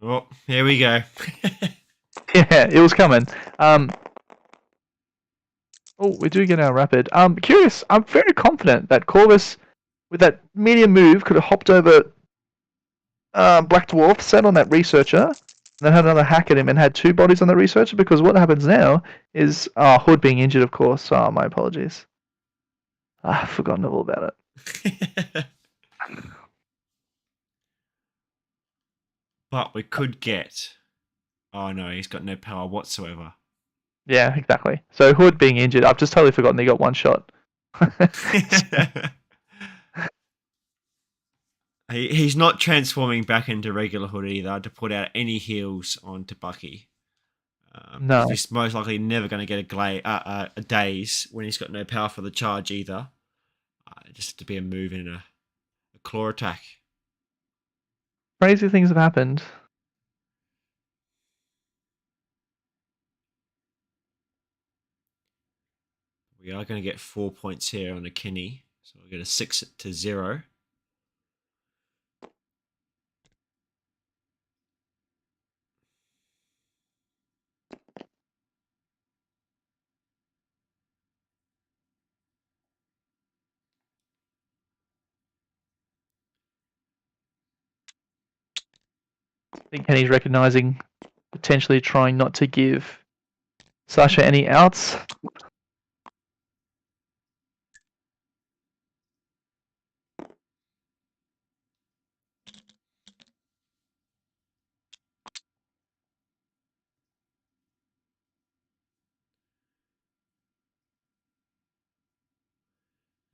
Oh, here we go. Yeah, it was coming. Oh, we do get our rapid. Curious. I'm very confident that Corvus, with that medium move, could have hopped over Black Dwarf, sat on that researcher, and then had another hack at him and had 2 bodies on the researcher. Because what happens now is Hood being injured, of course. Oh, my apologies. I've forgotten all about it. But we could get. Oh no, he's got no power whatsoever. Yeah, exactly. So Hood being injured, I've just totally forgotten he got 1 shot. He's not transforming back into regular Hood either to put out any heals onto Bucky. No. He's most likely never going to get a daze when he's got no power for the charge either. Just to be a move in a claw attack. Crazy things have happened. We are going to get 4 points here on a Kenny. So we'll get a 6-0. think Kenny's recognising, potentially trying not to give Sasha any outs.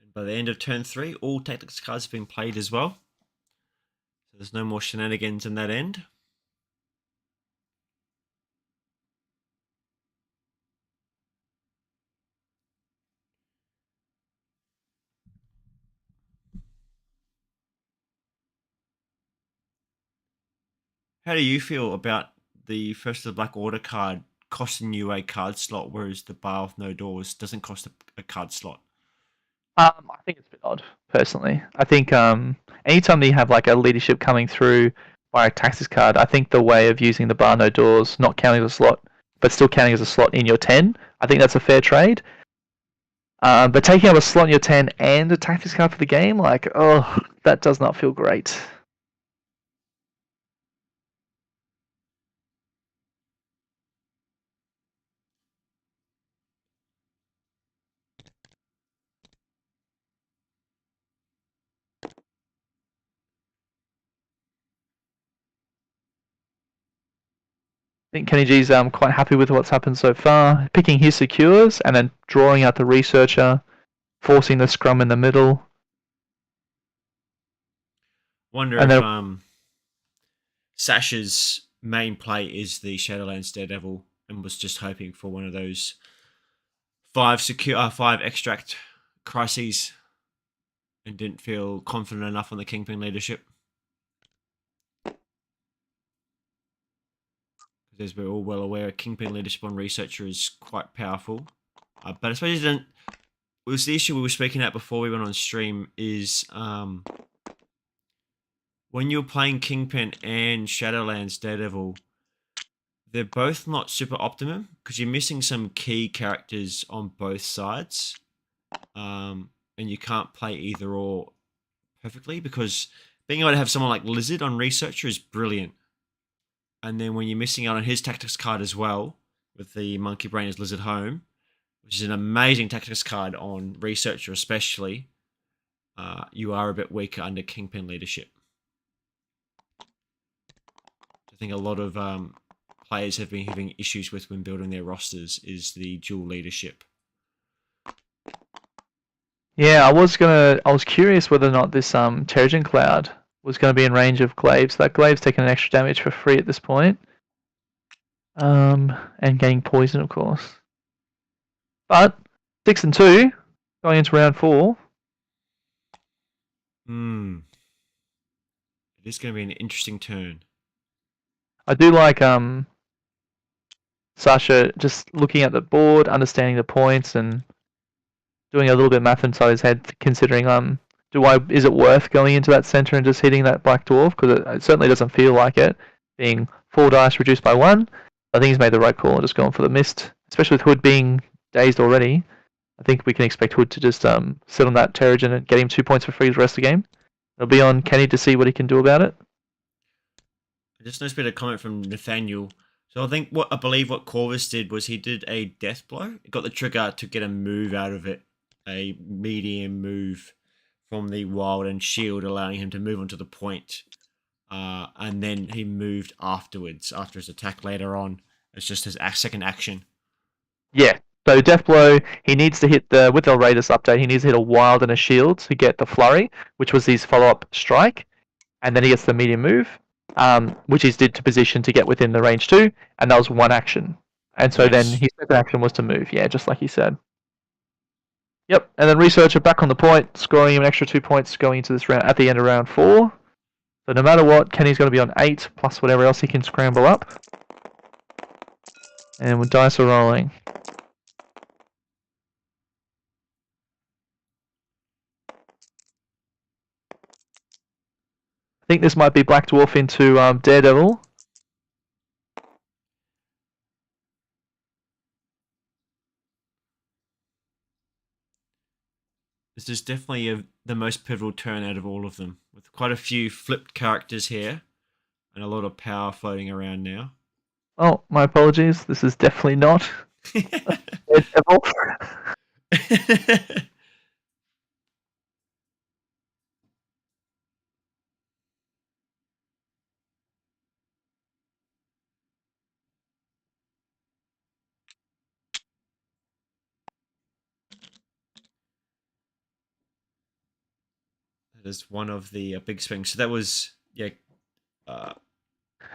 And by the end of turn 3, all tactics cards have been played as well. So there's no more shenanigans in that end. How do you feel about the First of the Black Order card costing you a card slot, whereas the Bar with No Doors doesn't cost a card slot? I think it's a bit odd, personally. I think anytime that you have like a leadership coming through by a taxes card, I think the way of using the bar no doors, not counting as a slot, but still counting as a slot in your 10, I think that's a fair trade. But taking up a slot in your 10 and a tactics card for the game, like, oh, that does not feel great. I think Kenny G's quite happy with what's happened so far, picking his secures and then drawing out the researcher, forcing the scrum in the middle. Wonder And if then Sasha's main play is the Shadowlands Daredevil and was just hoping for one of those 5 extract crises and didn't feel confident enough on the Kingpin leadership. As we're all well aware, Kingpin leadership on Researcher is quite powerful. But I suppose it was the issue we were speaking at before we went on stream is when you're playing Kingpin and Shadowlands Daredevil, they're both not super optimum because you're missing some key characters on both sides. And you can't play either or perfectly because being able to have someone like Lizard on Researcher is brilliant. And then when you're missing out on his tactics card as well, with the Monkey Brain as Lizard Home, which is an amazing tactics card on Researcher especially, you are a bit weaker under Kingpin leadership. I think a lot of players have been having issues with when building their rosters is the dual leadership. yeah, I was curious whether or not this Terrigen Cloud was going to be in range of Glaives. That Glaive's taking an extra damage for free at this point. And getting poison, of course. But 6 and 2 going into round 4. It is going to be an interesting turn. I do like Sasha just looking at the board, understanding the points, and doing a little bit of math inside his head, considering is it worth going into that center and just hitting that black dwarf? Because it certainly doesn't feel like it, being 4 dice reduced by 1. I think he's made the right call and just going for the mist, especially with Hood being dazed already. I think we can expect Hood to just sit on that Terrigen and get him 2 points for free the rest of the game. It'll be on Kenny to see what he can do about it. I just noticed a bit of comment from Nathaniel. So I believe what Corvus did was he did a death blow. It got the trigger to get a move out of it, a medium move from the wild and shield, allowing him to move onto the point. And then he moved afterwards, after his attack later on. It's just his second action. Yeah. So Death Blow, he needs to hit with the latest update, he needs to hit a wild and a shield to get the flurry, which was his follow-up strike, and then he gets the medium move, which he did to position to get within the range 2, and that was one action. And so then his second action was to move, yeah, just like he said. Yep, and then Researcher back on the point, scoring him an extra 2 points going into this round at the end of round 4. So no matter what, Kenny's going to be on 8, plus whatever else he can scramble up. And with dice are rolling. I think this might be Black Dwarf into Daredevil. This is definitely the most pivotal turn out of all of them, with quite a few flipped characters here. and a lot of power floating around now. Oh, my apologies. This is definitely not Daredevil. That is one of the big swings. So that was Uh,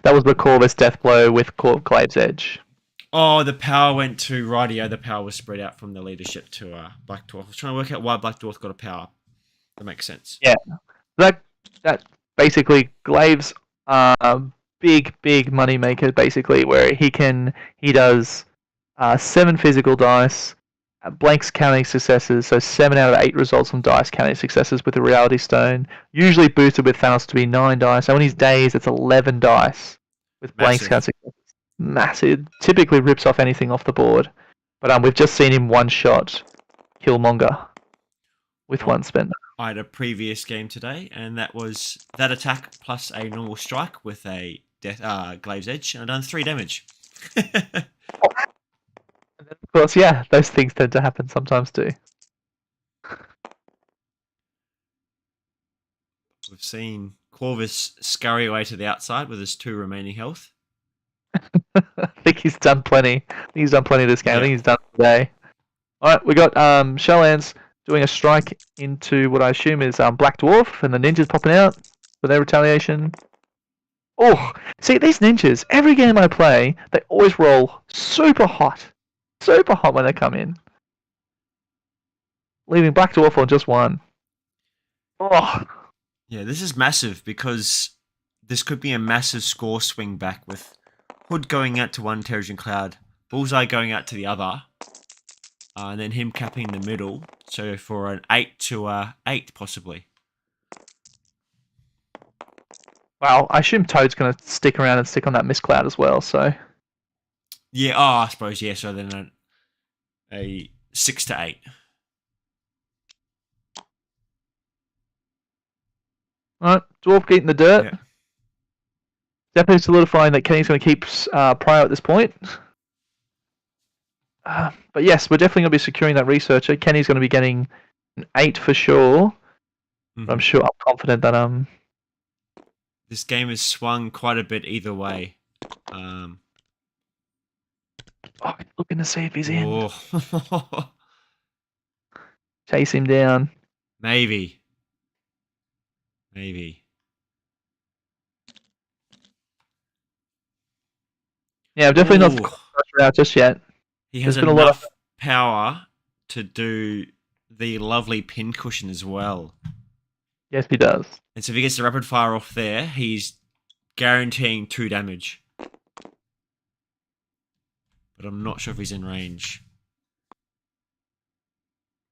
That was the Corvus death blow with Glaive's Edge. oh, the power went to Radio. The power was spread out from the leadership to Black Dwarf. I was trying to work out why Black Dwarf got a power. That makes sense. Yeah, that basically Glaive's big money maker basically, where he does 7 physical dice, blanks counting successes, so 7 out of 8 results from dice counting successes with the Reality Stone. Usually boosted with Thanos to be 9 dice. So on his days, it's 11 dice with blanks counting successes. Massive. Typically rips off anything off the board, but we've just seen him one shot Killmonger with one spend. I had a previous game today, and that was that attack plus a normal strike with a Glaive's Edge, and I've done 3 damage. Of course, yeah, those things tend to happen sometimes too. We've seen Corvus scurry away to the outside with his 2 remaining health. I think he's done plenty. He's done plenty this game. Yeah. I think he's done today. Alright, we got Shelllands doing a strike into what I assume is Black Dwarf, and the ninjas popping out for their retaliation. Oh, see, these ninjas, every game I play, they always roll super hot. Super hot when they come in. Leaving Black Dwarf on just 1. Oh. Yeah, this is massive because this could be a massive score swing back with Hood going out to one Terrigen Cloud, Bullseye going out to the other, and then him capping the middle. So for an 8 to 8 possibly. Well, I assume Toad's going to stick around and stick on that Mist Cloud as well, so... Yeah, I suppose, yeah, so then a 6 to 8. Alright, Dwarf getting the dirt. Yeah. Definitely solidifying that Kenny's going to keep Pryor at this point. But yes, we're definitely going to be securing that researcher. Kenny's going to be getting an 8 for sure. Mm-hmm. I'm confident that this game has swung quite a bit either way. Looking to see if he's in. Oh. Chase him down. Maybe. Yeah, I'm definitely not out just yet. He has enough power to do the lovely pin cushion as well. Yes, he does. And so if he gets the rapid fire off there, he's guaranteeing 2 damage. But I'm not sure if he's in range.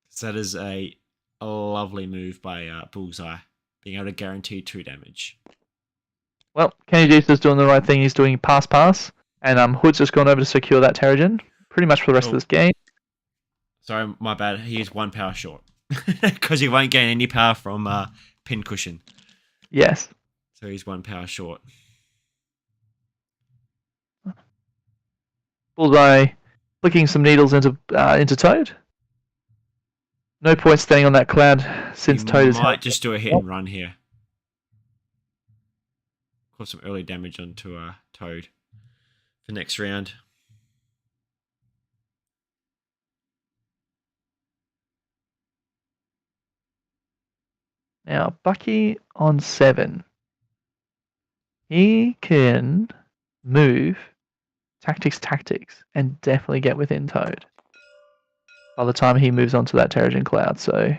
So that is a lovely move by Bullseye, being able to guarantee 2 damage. Well, Kenny is doing the right thing. He's doing pass, and Hood's just gone over to secure that Terrigen pretty much for the rest of this game. Sorry, my bad. He is 1 power short because he won't gain any power from pin cushion. Yes. So he's 1 power short. Bullseye flicking some needles into Toad. No point staying on that cloud since Toad is... might just do a hit and run here. Cause some early damage onto Toad for next round. Now, Bucky on 7. He can move tactics, and definitely get within Toad by the time he moves on to that Terrigen Cloud, so...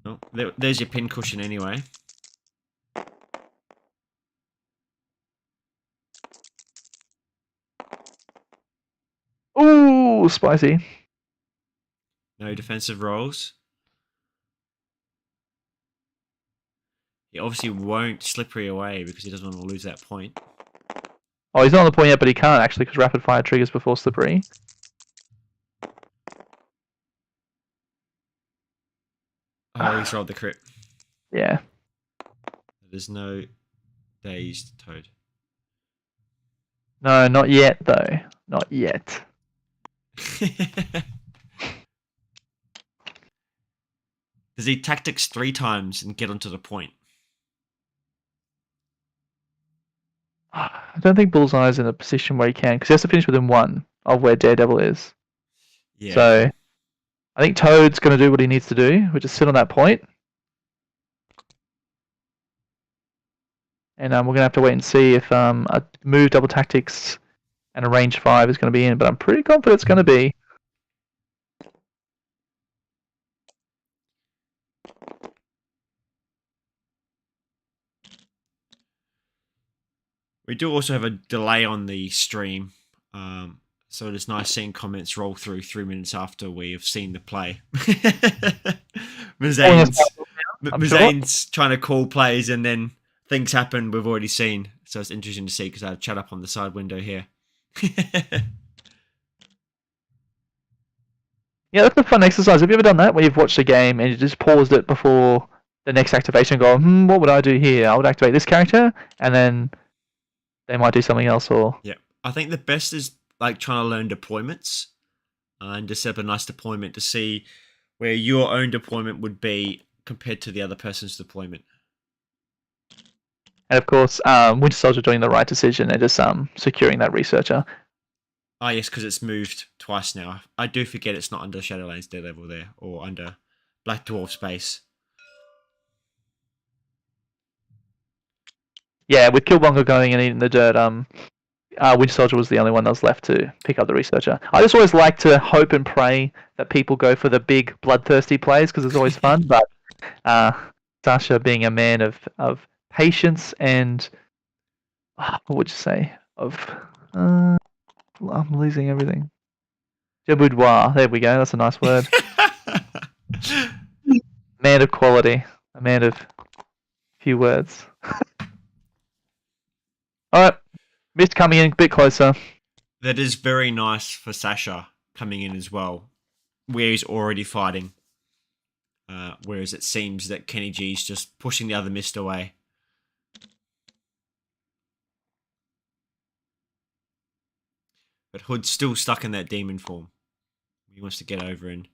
Oh, there's your pin cushion anyway. Ooh, spicy. No defensive rolls. He obviously won't slippery away because he doesn't want to lose that point. Oh, he's not on the point yet, but he can't actually because rapid fire triggers before slippery. Oh, he's rolled the crit. Yeah. There's no dazed Toad. No, not yet though. Not yet. Does he tactics 3 times and get onto the point? I don't think Bullseye's in a position where he can, because he has to finish within 1 of where Daredevil is. Yeah. So I think Toad's going to do what he needs to do, which is sit on that point. And we're going to have to wait and see if a move double tactics and a range 5 is going to be in, but I'm pretty confident it's going to be. We do also have a delay on the stream, so it's nice seeing comments roll through 3 minutes after we have seen the play. Mazane's trying to call plays and then things happen we've already seen, so it's interesting to see because I chat up on the side window here. Yeah, that's a fun exercise. Have you ever done that, where you've watched a game and you just paused it before the next activation and go, what would I do here? I would activate this character, and then they might do something else, or... Yeah, I think the best is like trying to learn deployments and just set up a nice deployment to see where your own deployment would be compared to the other person's deployment. And of course, Winter Soldier doing the right decision and just securing that researcher. Ah, yes, because it's moved twice now. I do forget it's not under Shadowlands Daredevil there, or under Black Dwarf space. Yeah, with Killmonger going and eating the dirt, Winter Soldier was the only one that was left to pick up the researcher. I just always like to hope and pray that people go for the big bloodthirsty plays because it's always fun. But Sasha, being a man of patience and what would you say? I'm losing everything. De boudoir. There we go. That's a nice word. Man of quality. A man of few words. Alright. Mist coming in a bit closer. That is very nice for Sasha coming in as well, where he's already fighting. Whereas it seems that Kenny G's just pushing the other Mist away. But Hood's still stuck in that demon form. He wants to get over and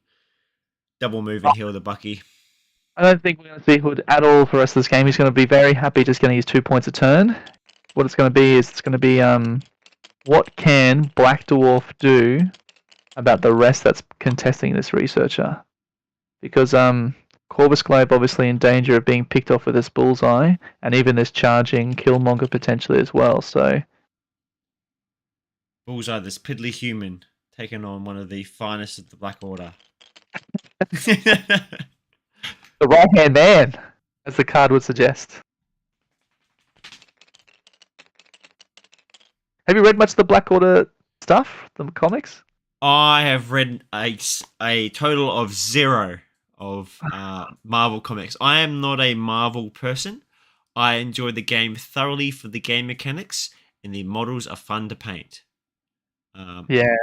double move and heal the Bucky. I don't think we're going to see Hood at all for the rest of this game. He's going to be very happy just getting his 2 points a turn. What it's going to be is what can Black Dwarf do about the rest that's contesting this researcher? Because Corvus Glaive obviously in danger of being picked off with this bullseye, and even this charging Killmonger potentially as well. So Bullseye, this piddly human, taking on one of the finest of the Black Order. the right-hand man, as the card would suggest. Have you read much of the Black Order stuff, the comics? I have read a total of 0 of Marvel comics. I am not a Marvel person. I enjoy the game thoroughly for the game mechanics, and the models are fun to paint. Yeah.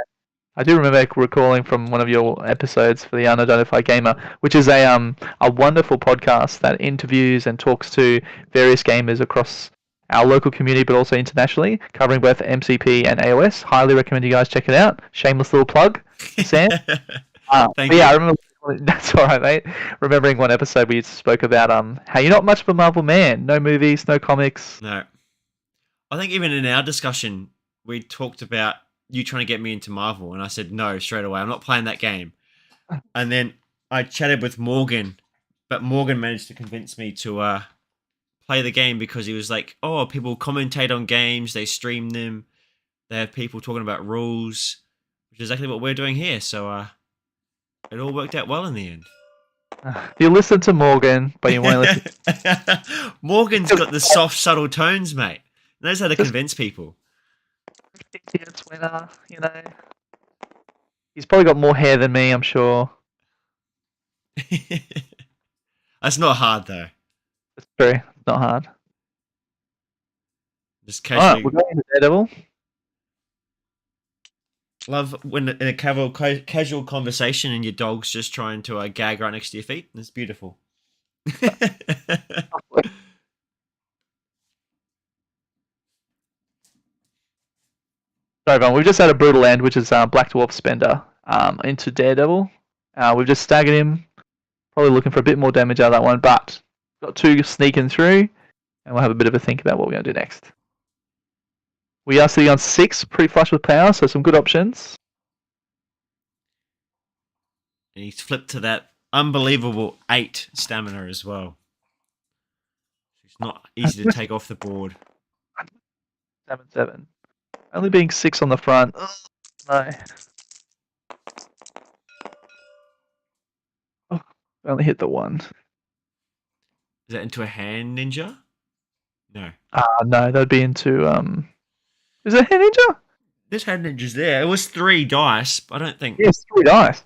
I do remember recalling from one of your episodes for the Unidentified Gamer, which is a wonderful podcast that interviews and talks to various gamers across our local community, but also internationally, covering both MCP and AOS. Highly recommend you guys check it out. Shameless little plug, Sam. Thank you. Yeah, I remember. That's all right, mate. Remembering one episode we spoke about how you're not much of a Marvel man. No movies, no comics. No. I think even in our discussion, we talked about you trying to get me into Marvel, and I said no straight away. I'm not playing that game. And then I chatted with Morgan, but Morgan managed to convince me to play the game because he was like, "Oh, people commentate on games, they stream them, they have people talking about rules, which is exactly what we're doing here." So it all worked out well in the end. You listen to Morgan, but you won't listen. Morgan's got the soft, subtle tones, mate. He knows how to convince people. TTS winner, you know. He's probably got more hair than me, I'm sure. That's not hard though. It's true. It's not hard. Just casually. Alright, we're going into Daredevil. Love when in a casual conversation and your dog's just trying to gag right next to your feet. It's beautiful. Sorry, everyone. We've just had a brutal end, which is Black Dwarf Spender into Daredevil. We've just staggered him. Probably looking for a bit more damage out of that one, but got 2 sneaking through, and we'll have a bit of a think about what we're going to do next. We are sitting on 6, pretty flush with power, so some good options. And he's flipped to that unbelievable 8 stamina as well. It's not easy to take off the board. 7-7. Only being 6 on the front. Ugh, no. Oh, only hit the 1. Is that into a hand ninja? No. No, that'd be into Is it hand ninja? There's hand ninjas there. It was 3 dice, but I don't think. Yes, 3 dice.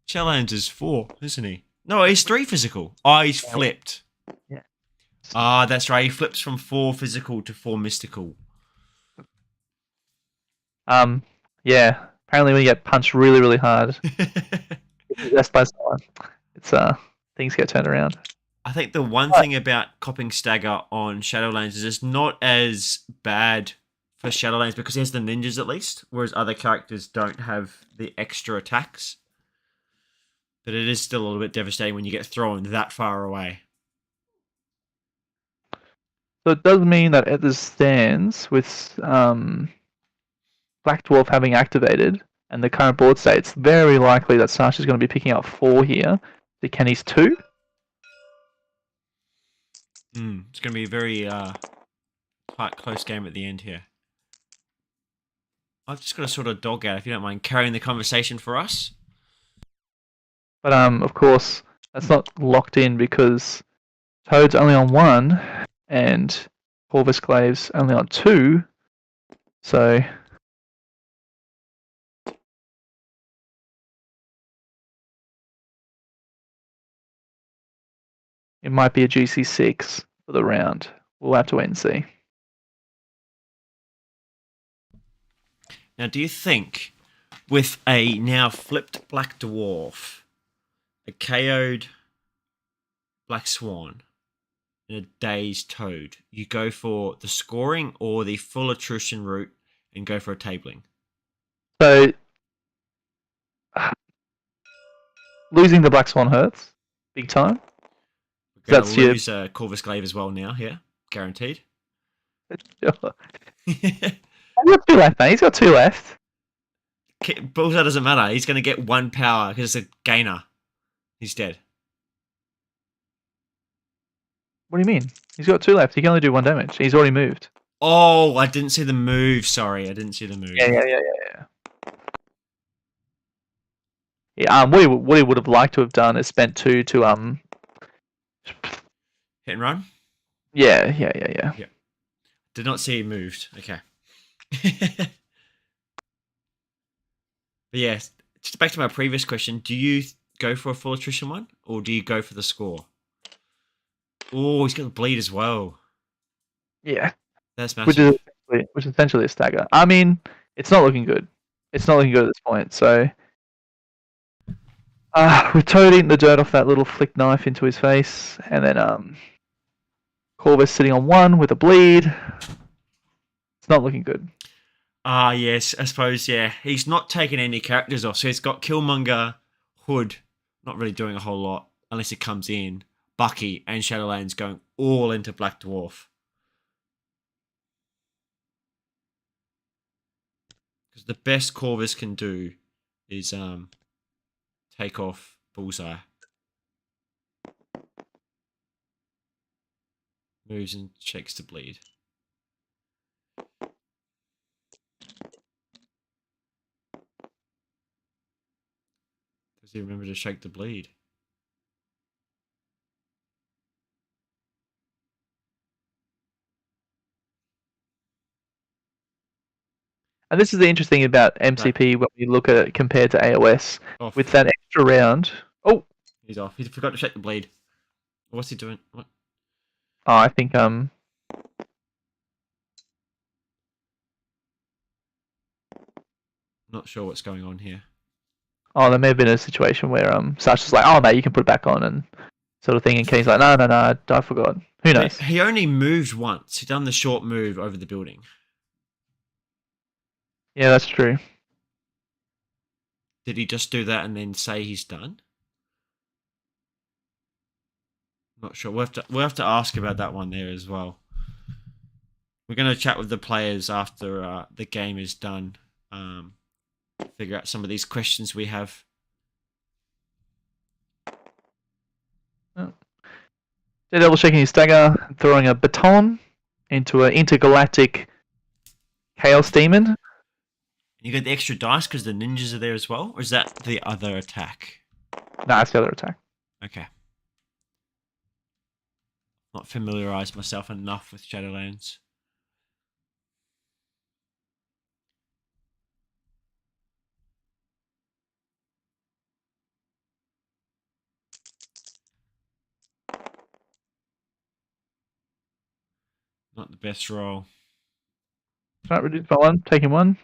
Shadowlands is 4, isn't he? No, he's 3 physical. Oh, he's flipped. Yeah. That's right. He flips from 4 physical to 4 mystical. Yeah. Apparently, when you get punched really, really hard, that's by someone. It's things get turned around. I think the one thing about copping stagger on Shadowlands is it's not as bad for Shadowlands because he has the ninjas at least, whereas other characters don't have the extra attacks. But it is still a little bit devastating when you get thrown that far away. So it does mean that at the stands, with Black Dwarf having activated and the current board state, it's very likely that Sasha's going to be picking up 4 here to Kenny's 2. It's going to be a very quite close game at the end here. I've just got to sort of dog out, if you don't mind, carrying the conversation for us. But of course, that's not locked in because Toad's only on 1 and Corvus Glaive's only on 2. So it might be a juicy 6 for the round. We'll have to wait and see. Now, do you think with a now flipped Black Dwarf, a KO'd Black Swan, and a dazed Toad, you go for the scoring or the full attrition route and go for a tabling? So losing the Black Swan hurts big time. We're going to lose Corvus Glaive as well now, yeah, guaranteed. He's got 2 left, mate. He's got 2 left. But that doesn't matter. He's going to get 1 power because it's a gainer. He's dead. What do you mean? He's got 2 left. He can only do 1 damage. He's already moved. Oh, I didn't see the move. Sorry, I didn't see the move. Yeah. What he would have liked to have done is spent 2 to hit and run. Yeah. Did not see he moved. Okay. But yeah, just back to my previous question. Do you go for a full attrition one or do you go for the score? Oh, he's got the bleed as well. Yeah. That's massive. Which is essentially a stagger. I mean, it's not looking good. It's not looking good at this point. So, with Toad eating the dirt off that little flick knife into his face, and then Corvus sitting on 1 with a bleed. It's not looking good. Yes, I suppose, yeah. He's not taking any characters off, so he's got Killmonger, Hood, not really doing a whole lot, unless it comes in, Bucky, and Shadowlands going all into Black Dwarf. Because the best Corvus can do is take off Bullseye. Moves and checks to bleed. Does he remember to shake the bleed? And this is the interesting about MCP when we look at it compared to AOS. Off. With that extra round. Oh! He's off. He forgot to shake the bleed. What's he doing? What? Oh, I think Not sure what's going on here. Oh, there may have been a situation where Sasha's like, oh mate, you can put it back on and sort of thing, and Kenny's like, no, I forgot. Who knows? He only moved once. He done the short move over the building. Yeah, that's true. Did he just do that and then say he's done? Not sure. We'll have to ask about that one there as well. We're going to chat with the players after the game is done. Figure out some of these questions we have. Oh. Daredevil shaking his dagger, throwing a baton into an intergalactic chaos demon. You get the extra dice because the ninjas are there as well? Or is that the other attack? Nah, it's the other attack. Okay. Not familiarized myself enough with Shadowlands. Not the best roll. Right, reduce by 1, taking 1.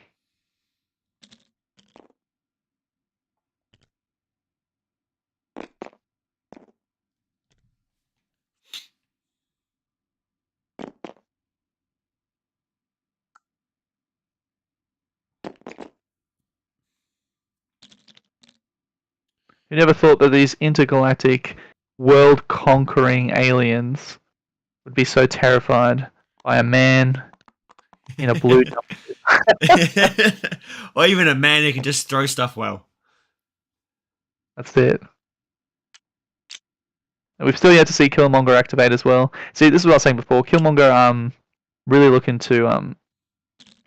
You never thought that these intergalactic, world-conquering aliens would be so terrified by a man in a blue jumpsuit. Or even a man who can just throw stuff well. That's it. And we've still yet to see Killmonger activate as well. See, this is what I was saying before. Killmonger, really looking to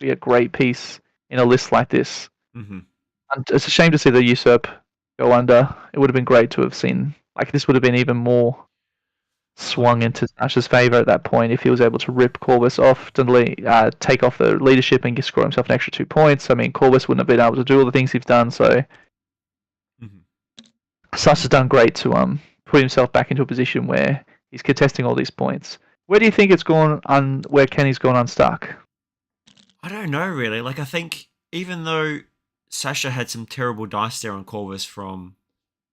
be a great piece in a list like this. Mm-hmm. And it's a shame to see the usurp go under. It would have been great to have seen, like, this would have been even more swung into Sasha's favour at that point if he was able to rip Corvus off, to take off the leadership and score himself an extra 2 points. I mean, Corvus wouldn't have been able to do all the things he's done, so Sasha's done great to put himself back into a position where he's contesting all these points. Where do you think it's gone where Kenny's gone unstuck? I don't know really. Like I think even though Sasha had some terrible dice there on Corvus from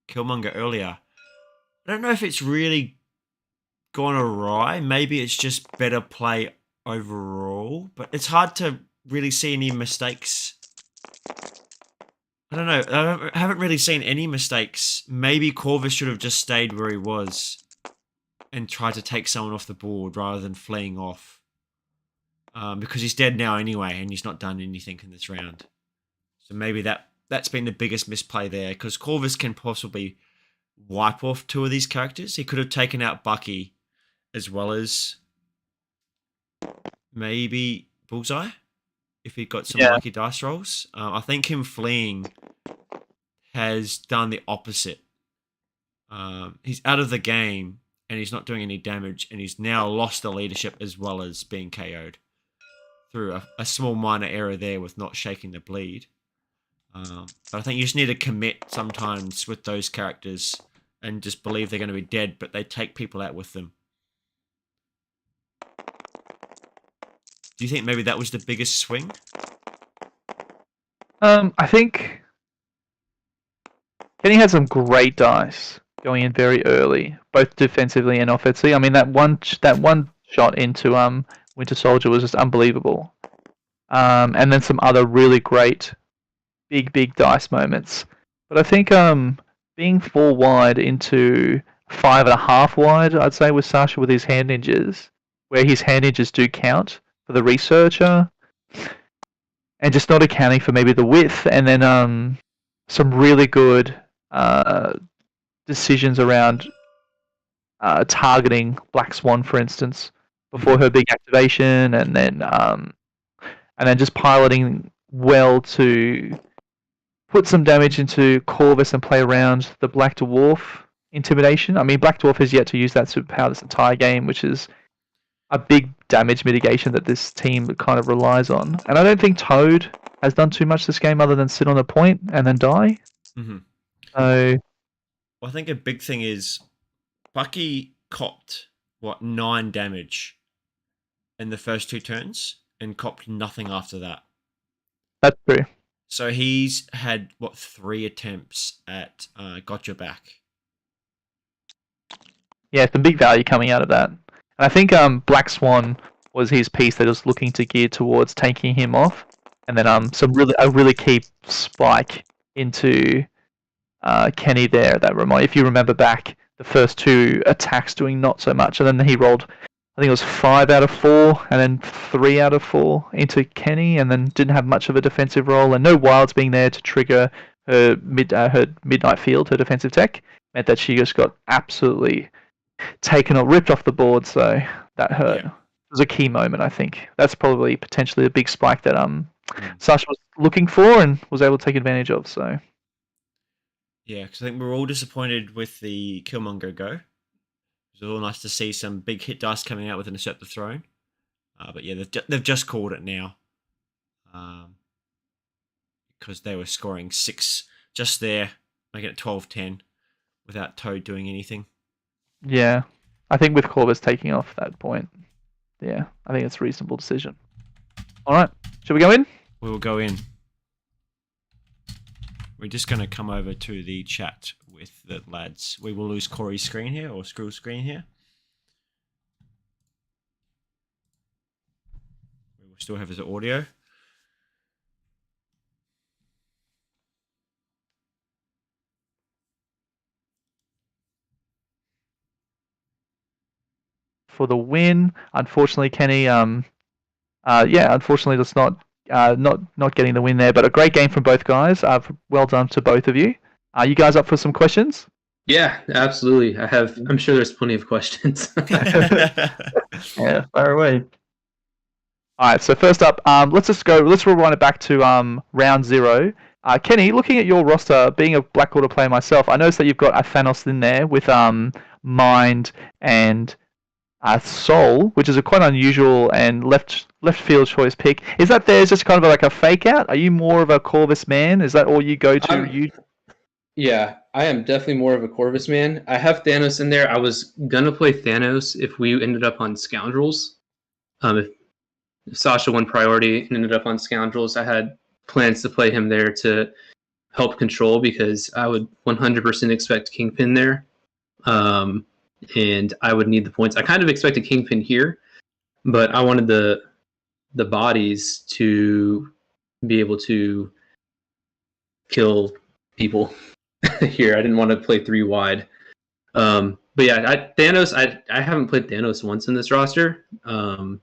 Killmonger earlier, I don't know if it's really gone awry. Maybe it's just better play overall, but it's hard to really see any mistakes. I don't know. I haven't really seen any mistakes. Maybe Corvus should have just stayed where he was and tried to take someone off the board rather than fleeing off. Because he's dead now anyway, and he's not done anything in this round. So maybe that's been the biggest misplay there, because Corvus can possibly wipe off 2 of these characters. He could have taken out Bucky as well as maybe Bullseye if he got some lucky dice rolls. I think him fleeing has done the opposite. He's out of the game and he's not doing any damage, and he's now lost the leadership as well as being KO'd through a small minor error there with not shaking the bleed. But I think you just need to commit sometimes with those characters and just believe they're going to be dead, but they take people out with them. Do you think maybe that was the biggest swing? I think Kenny had some great dice going in very early, both defensively and offensively. I mean, that one shot into Winter Soldier was just unbelievable. And then some other really great big dice moments. But I think being 4 wide into 5.5 wide, I'd say, with Sasha with his hand ninjas, where his hand ninjas do count for the researcher, and just not accounting for maybe the width, and then some really good decisions around targeting Black Swan, for instance, before her big activation, and then just piloting well to put some damage into Corvus and play around the Black Dwarf intimidation. I mean, Black Dwarf has yet to use that superpower this entire game, which is a big damage mitigation that this team kind of relies on. And I don't think Toad has done too much this game other than sit on a point and then die. Mm-hmm. So, well, I think a big thing is Bucky copped, 9 damage in the first 2 turns and copped nothing after that. That's true. So he's had, 3 attempts at Gotcha Back. Yeah, some big value coming out of that. And I think Black Swan was his piece that was looking to gear towards taking him off. and then a really key spike into Kenny there. If you remember back, the first two attacks doing not so much, and then he rolled, I think it was 5 out of 4, and then 3 out of 4 into Kenny, and then didn't have much of a defensive role, and no wilds being there to trigger her midnight field, her defensive tech, meant that she just got absolutely taken or ripped off the board. So that hurt. Yeah. It was a key moment, I think. That's probably potentially a big spike that Sasha was looking for and was able to take advantage of. So. Yeah, because I think we're all disappointed with the Killmonger go. It was all nice to see some big hit dice coming out with an Usurp the Throne. But yeah, they've just called it now. Because they were scoring 6 just there, making it 12-10 without Toad doing anything. Yeah, I think with Corvus taking off that point, yeah, I think it's a reasonable decision. All right, should we go in? We will go in. We're just going to come over to the chat with the lads. We will lose Corey's screen here, or Skrill's screen here. We will still have his audio. For the win, unfortunately, Kenny, unfortunately, that's not getting the win there. But a great game from both guys. Well done to both of you. Are you guys up for some questions? Yeah, absolutely. I'm sure there's plenty of questions. Yeah, fire away. All right. So first up, let's rewind it back to round 0. Kenny, looking at your roster, being a Blackwater player myself, I noticed that you've got a Thanos in there with Mind and Soul, which is a quite unusual and left field choice pick. Is that there just kind of like a fake out? Are you more of a Corvus man? Is that all you go to? Yeah, I am definitely more of a Corvus man. I have Thanos in there. I was gonna play Thanos if we ended up on Scoundrels. If Sasha won priority and ended up on Scoundrels, I had plans to play him there to help control because I would 100% expect Kingpin there. And I would need the points. I kind of expected Kingpin here, but I wanted the bodies to be able to kill people here. I didn't want to play 3 wide. But yeah, Thanos, I haven't played Thanos once in this roster. And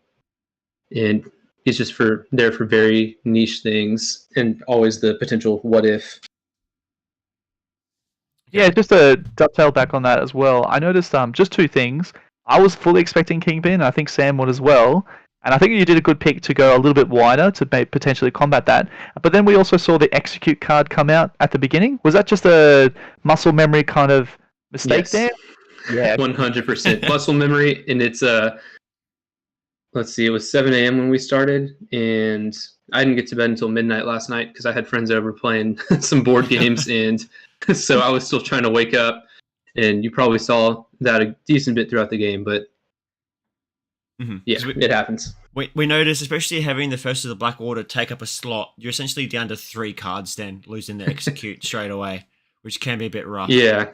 he's just there for very niche things and always the potential what if. Yeah, just to dovetail back on that as well, I noticed just 2 things. I was fully expecting Kingpin, I think Sam would as well, and I think you did a good pick to go a little bit wider to potentially combat that. But then we also saw the Execute card come out at the beginning. Was that just a muscle memory kind of mistake there? Yeah, 100% muscle memory, and it's let's see, it was 7 a.m. when we started, and I didn't get to bed until midnight last night because I had friends over playing some board games, and so I was still trying to wake up, and you probably saw that a decent bit throughout the game, but it happens. We noticed, especially having the first of the Black Order take up a slot, you're essentially down to 3 cards then, losing the Execute straight away, which can be a bit rough. Yeah.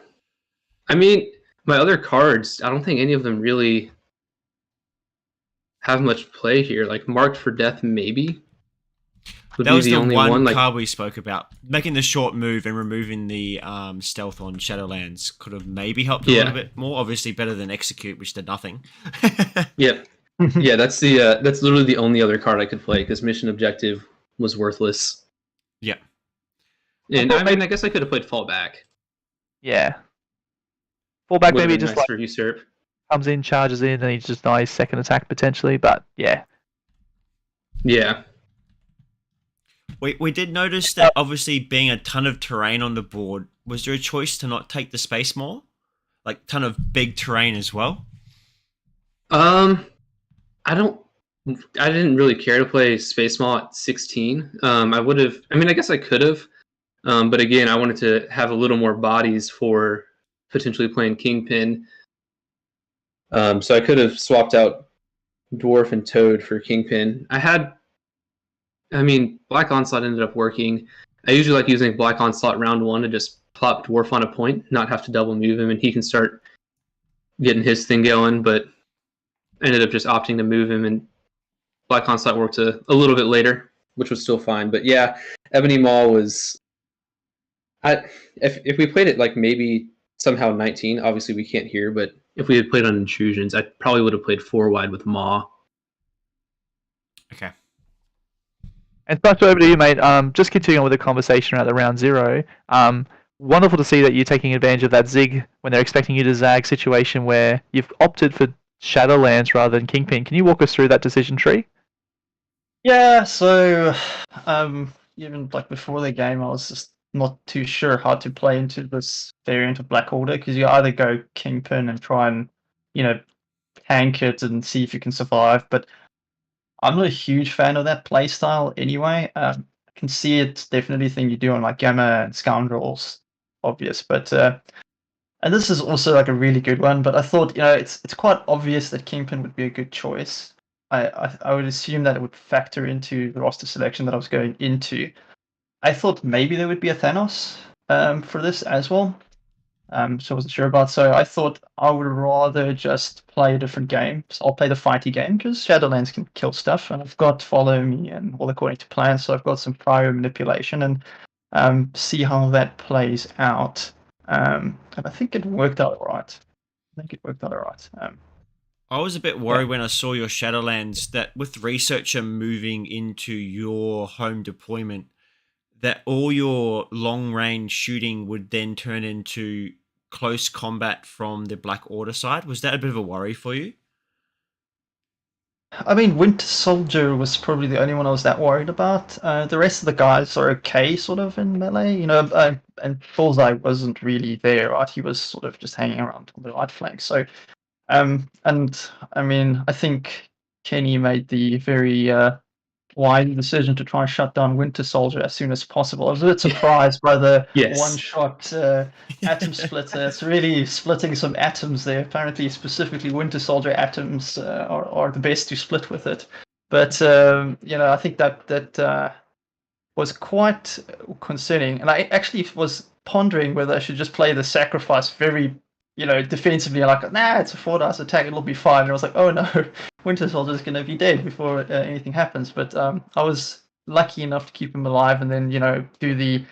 I mean, my other cards, I don't think any of them really have much play here. Like, Marked for Death, maybe. That was the only one card we spoke about. Making the short move and removing the stealth on Shadowlands could have maybe helped a little bit more. Obviously, better than Execute, which did nothing. Yep. Yeah, that's literally the only other card I could play because Mission Objective was worthless. Yeah. And I mean, I guess I could have played Fallback. Yeah. Fallback maybe just nice for Usurp. Comes in, charges in, and he just dies second attack potentially. But yeah. Yeah. We did notice that obviously being a ton of terrain on the board, was there a choice to not take the space more? Like ton of big terrain as well? I didn't really care to play Space Maul at 16. I guess I could have. But again, I wanted to have a little more bodies for potentially playing Kingpin. So I could have swapped out Dwarf and Toad for Kingpin. Black Onslaught ended up working. I usually like using Black Onslaught round 1 to just plop Dwarf on a point, not have to double move him, and he can start getting his thing going, but I ended up just opting to move him, and Black Onslaught worked a little bit later. which was still fine. But yeah, Ebony Maw was. If we played it like maybe somehow 19, obviously we can't hear, but if we had played on intrusions, I probably would have played 4 wide with Maw. Okay. And Sasha, over to you, mate. Just continuing with the conversation around the round 0. Wonderful to see that you're taking advantage of that zig when they're expecting you to zag situation where you've opted for Shadowlands rather than Kingpin. Can you walk us through that decision tree? Yeah, so even like before the game, I was just not too sure how to play into this variant of Black Order, because you either go Kingpin and try and, tank it and see if you can survive, but I'm not a huge fan of that playstyle anyway. I can see it's definitely a thing you do on like Gamma and Scoundrels, obvious, but and this is also like a really good one. But I thought, it's quite obvious that Kingpin would be a good choice. I would assume that it would factor into the roster selection that I was going into. I thought maybe there would be a Thanos for this as well. So I wasn't sure about. So I thought I would rather just play a different game. So I'll play the fighty game because Shadowlands can kill stuff, and I've got Follow Me and All According to Plan. So I've got some prior manipulation and see how that plays out. And I think it worked out all right. I was a bit worried when I saw your Shadowlands that with Researcher moving into your home deployment, that all your long range shooting would then turn into close combat from the Black Order side. Was that a bit of a worry for you? I mean, Winter Soldier was probably the only one I was that worried about. The rest of the guys are okay, sort of, in melee. And Bullseye wasn't really there, right? He was sort of just hanging around on the right flank. So, and I mean, I think Kenny made the very wide decision to try and shut down Winter Soldier as soon as possible. I was a bit surprised by the Yes. one-shot atom splitter. It's really splitting some atoms there. Apparently, specifically Winter Soldier atoms are the best to split with it. But I think that was quite concerning. And I actually was pondering whether I should just play the sacrifice very, defensively. Like, nah, it's a 4-dice attack, it'll be fine. And I was like, oh no, Winter Soldier's going to be dead before anything happens. But I was lucky enough to keep him alive, and then do the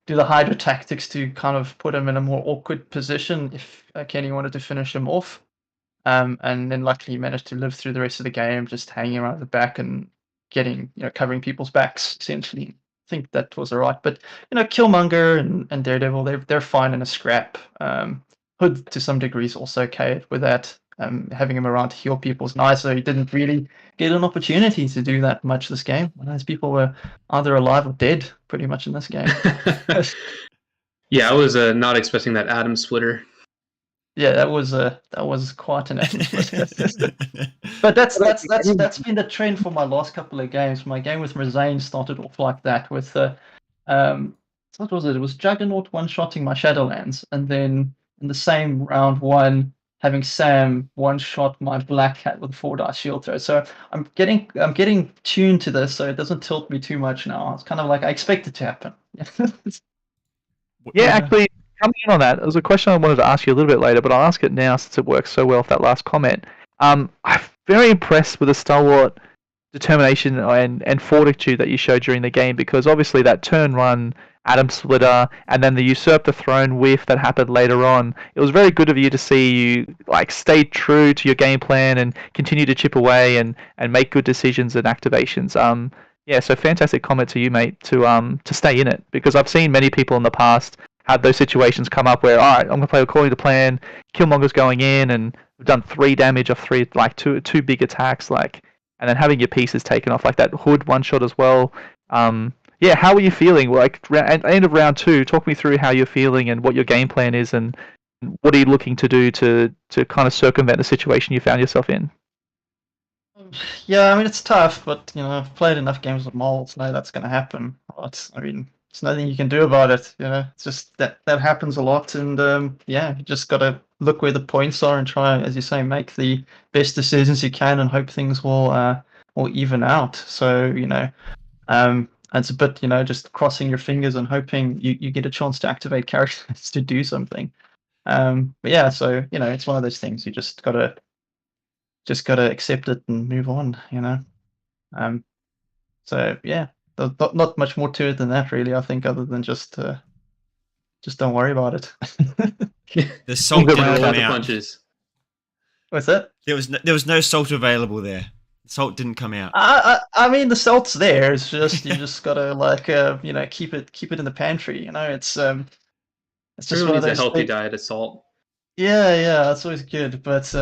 Hydra tactics to kind of put him in a more awkward position if Kenny wanted to finish him off. And then luckily managed to live through the rest of the game, just hanging around the back and getting, covering people's backs essentially. I think that was all right. But Killmonger and Daredevil, they're fine in a scrap. Hood to some degree is also okay with that. Having him around to heal people is nice. So he didn't really get an opportunity to do that much this game. Those people were either alive or dead pretty much in this game. Yeah, I was not expecting that atom splitter. Yeah, that was quite an atom splitter. But that's been the trend for my last couple of games. My game with Razane started off like that with what was it? It was Juggernaut one-shotting my Shadowlands, and then in the same round one, having Sam one-shot my Black Cat with a 4-dice shield throw. So I'm getting tuned to this, so it doesn't tilt me too much now. It's kind of like I expect it to happen. Yeah, actually, coming in on that, it was a question I wanted to ask you a little bit later, but I'll ask it now since it works so well with that last comment. I'm very impressed with the stalwart determination and fortitude that you showed during the game, because obviously that turn 1 Atom Splitter and then the Usurp the Throne whiff that happened later on, it was very good of you to see you stay true to your game plan and continue to chip away and make good decisions and activations. Yeah, so fantastic comment to you, mate, to stay in it, because I've seen many people in the past have those situations come up where, all right, I'm going to play according to plan, Killmonger's going in, and we've done 3 damage of 3, two big attacks, and then having your pieces taken off, like that Hood one-shot as well. Yeah, how are you feeling? At the end of round 2, talk me through how you're feeling and what your game plan is, and what are you looking to do to kind of circumvent the situation you found yourself in? Yeah, I mean, it's tough, but I've played enough games with moles, know that's going to happen. But I mean, there's nothing you can do about it. It's just that happens a lot, and yeah, you just got to look where the points are and try, as you say, make the best decisions you can, and hope things will even out. So it's a bit just crossing your fingers and hoping you get a chance to activate characters to do something. But yeah, so it's one of those things you just gotta accept it and move on. So yeah. not much more to it than that, really. I think, other than just don't worry about it. The salt Good didn't round come Roll the out. punches. What's that? There was no salt available there. Salt didn't come out. I mean, the salt's there. It's just you just gotta keep it in the pantry. It's just Everyone one of needs a those healthy things. diet of salt. Yeah, that's always good. But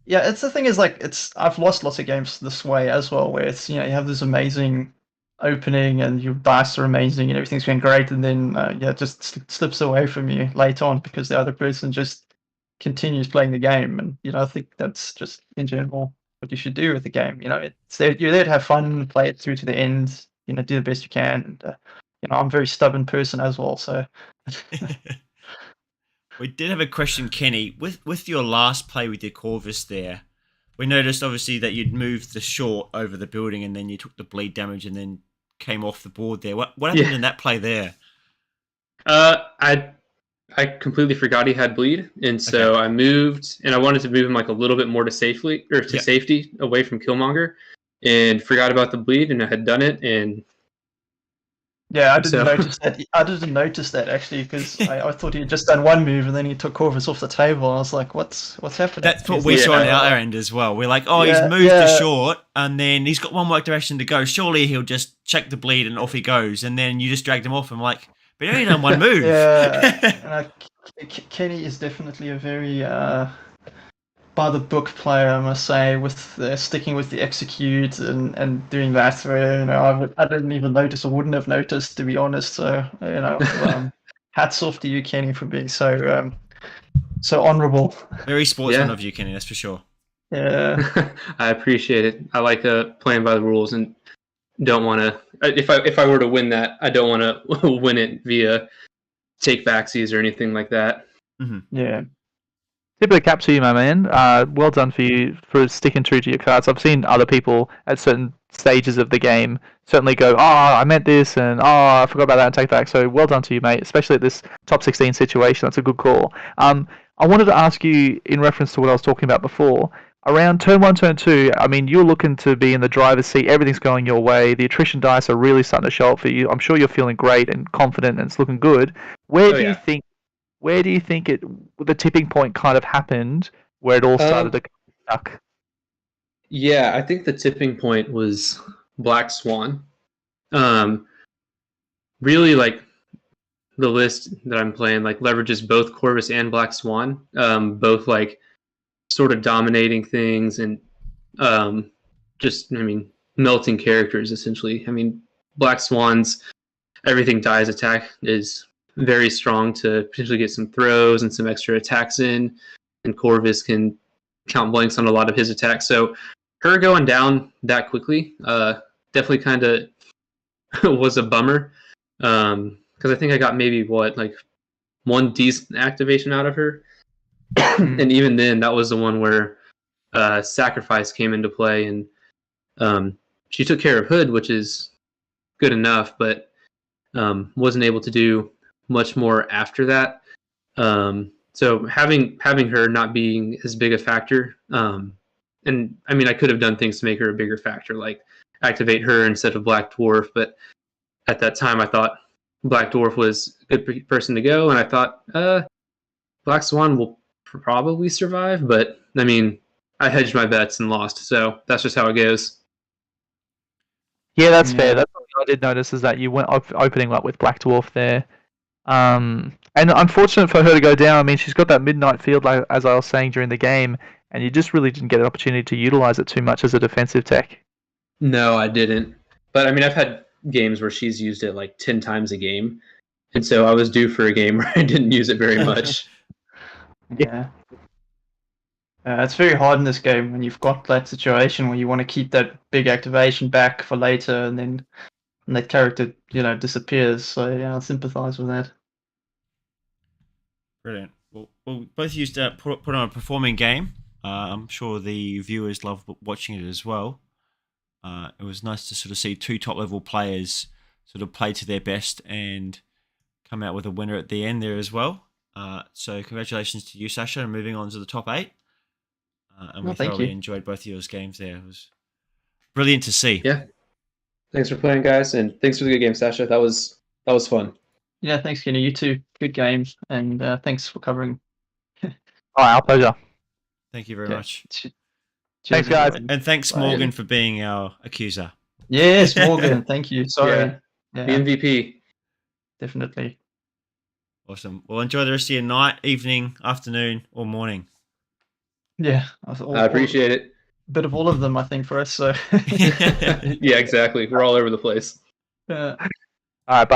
yeah, it's the thing is like I've lost lots of games this way as well, where it's you have this amazing opening and your dice are amazing and everything's going great, and then it just slips away from you later on because the other person just continues playing the game, and I think that's just in general what you should do with the game. You're there to have fun, play it through to the end. Do the best you can, and I'm a very stubborn person as well, so. We did have a question, Kenny. With your last play with your Corvus there, we noticed obviously that you'd moved the short over the building and then you took the bleed damage and then came off the board there. What happened in that play there? I completely forgot he had bleed, and so I moved, and I wanted to move him like a little bit more to safety away from Killmonger, and forgot about the bleed, and I had done it, and yeah, I didn't notice that. I didn't notice that actually because I thought he had just done one move and then he took Corvus off the table. I was like, what's happening? That's what we saw on our end as well. We're like, he's moved the short and then he's got one more direction to go. Surely he'll just check the bleed and off he goes. And then you just dragged him off. I'm like, but he only done one move. Yeah, Kenny is definitely a very by the book player, I must say, with sticking with the execute and doing that. Where I didn't even notice or wouldn't have noticed, to be honest. So hats off to you, Kenny, for being so honourable. Very sportsman of you, Kenny. That's for sure. Yeah, I appreciate it. I like playing by the rules and don't want to. If I were to win that, I don't want to win it via take backsies or anything like that. Mm-hmm. Yeah. Tip of the cap to you, my man. Well done for you for sticking true to your cards. I've seen other people at certain stages of the game certainly go, I meant this, and I forgot about that and take back. So well done to you, mate, especially at this top 16 situation. That's a good call. I wanted to ask you, in reference to what I was talking about before, around turn 1, turn 2, I mean, you're looking to be in the driver's seat. Everything's going your way. The attrition dice are really starting to show up for you. I'm sure you're feeling great and confident and it's looking good. Where do you think the tipping point kind of happened where it all started to come stuck? Yeah, I think the tipping point was Black Swan. Really, like the list that I'm playing, like leverages both Corvus and Black Swan, both like sort of dominating things and melting characters essentially. I mean, Black Swan's everything dies attack is very strong to potentially get some throws and some extra attacks in, and Corvus can count blanks on a lot of his attacks. So her going down that quickly definitely kind of was a bummer, because I think I got maybe one decent activation out of her. And even then, that was the one where sacrifice came into play, and she took care of Hood, which is good enough, but wasn't able to do much more after that. So having her not being as big a factor, and I mean, I could have done things to make her a bigger factor, like activate her instead of Black Dwarf, but at that time I thought Black Dwarf was a good person to go, and I thought Black Swan will probably survive, but I mean, I hedged my bets and lost, so that's just how it goes. Yeah, that's fair. That's what I did notice, is that you went opening up with Black Dwarf there. And unfortunate for her to go down. I mean, she's got that midnight field, like as I was saying during the game, and you just really didn't get an opportunity to utilize it too much as a defensive tech. No, I didn't. But I mean, I've had games where she's used it like 10 times a game, and so I was due for a game where I didn't use it very much. Yeah. It's very hard in this game when you've got that situation where you want to keep that big activation back for later, and then that character, disappears. So yeah, I sympathise with that. Brilliant. Well, both used to put on a performing game. I'm sure the viewers love watching it as well. It was nice to sort of see two top-level players sort of play to their best and come out with a winner at the end there as well. So congratulations to you, Sasha, and moving on to the top 8. And we thoroughly enjoyed both of your games there. It was brilliant to see. Yeah. Thanks for playing, guys, and thanks for the good game, Sasha. That was fun. Yeah, thanks, Kenny. You too. Good game, and thanks for covering. Our pleasure. Thank you very Okay. much. Thanks, guys. everyone. And thanks, Bye. Morgan, for being our accuser. Yes, Morgan. Thank you. Sorry. The Yeah, MVP. definitely. Awesome. Well, enjoy the rest of your night, evening, afternoon, or morning. Yeah, I appreciate it. a bit of all of them, I think, for us. So Yeah, exactly. We're all over the place. yeah. All right. Bye.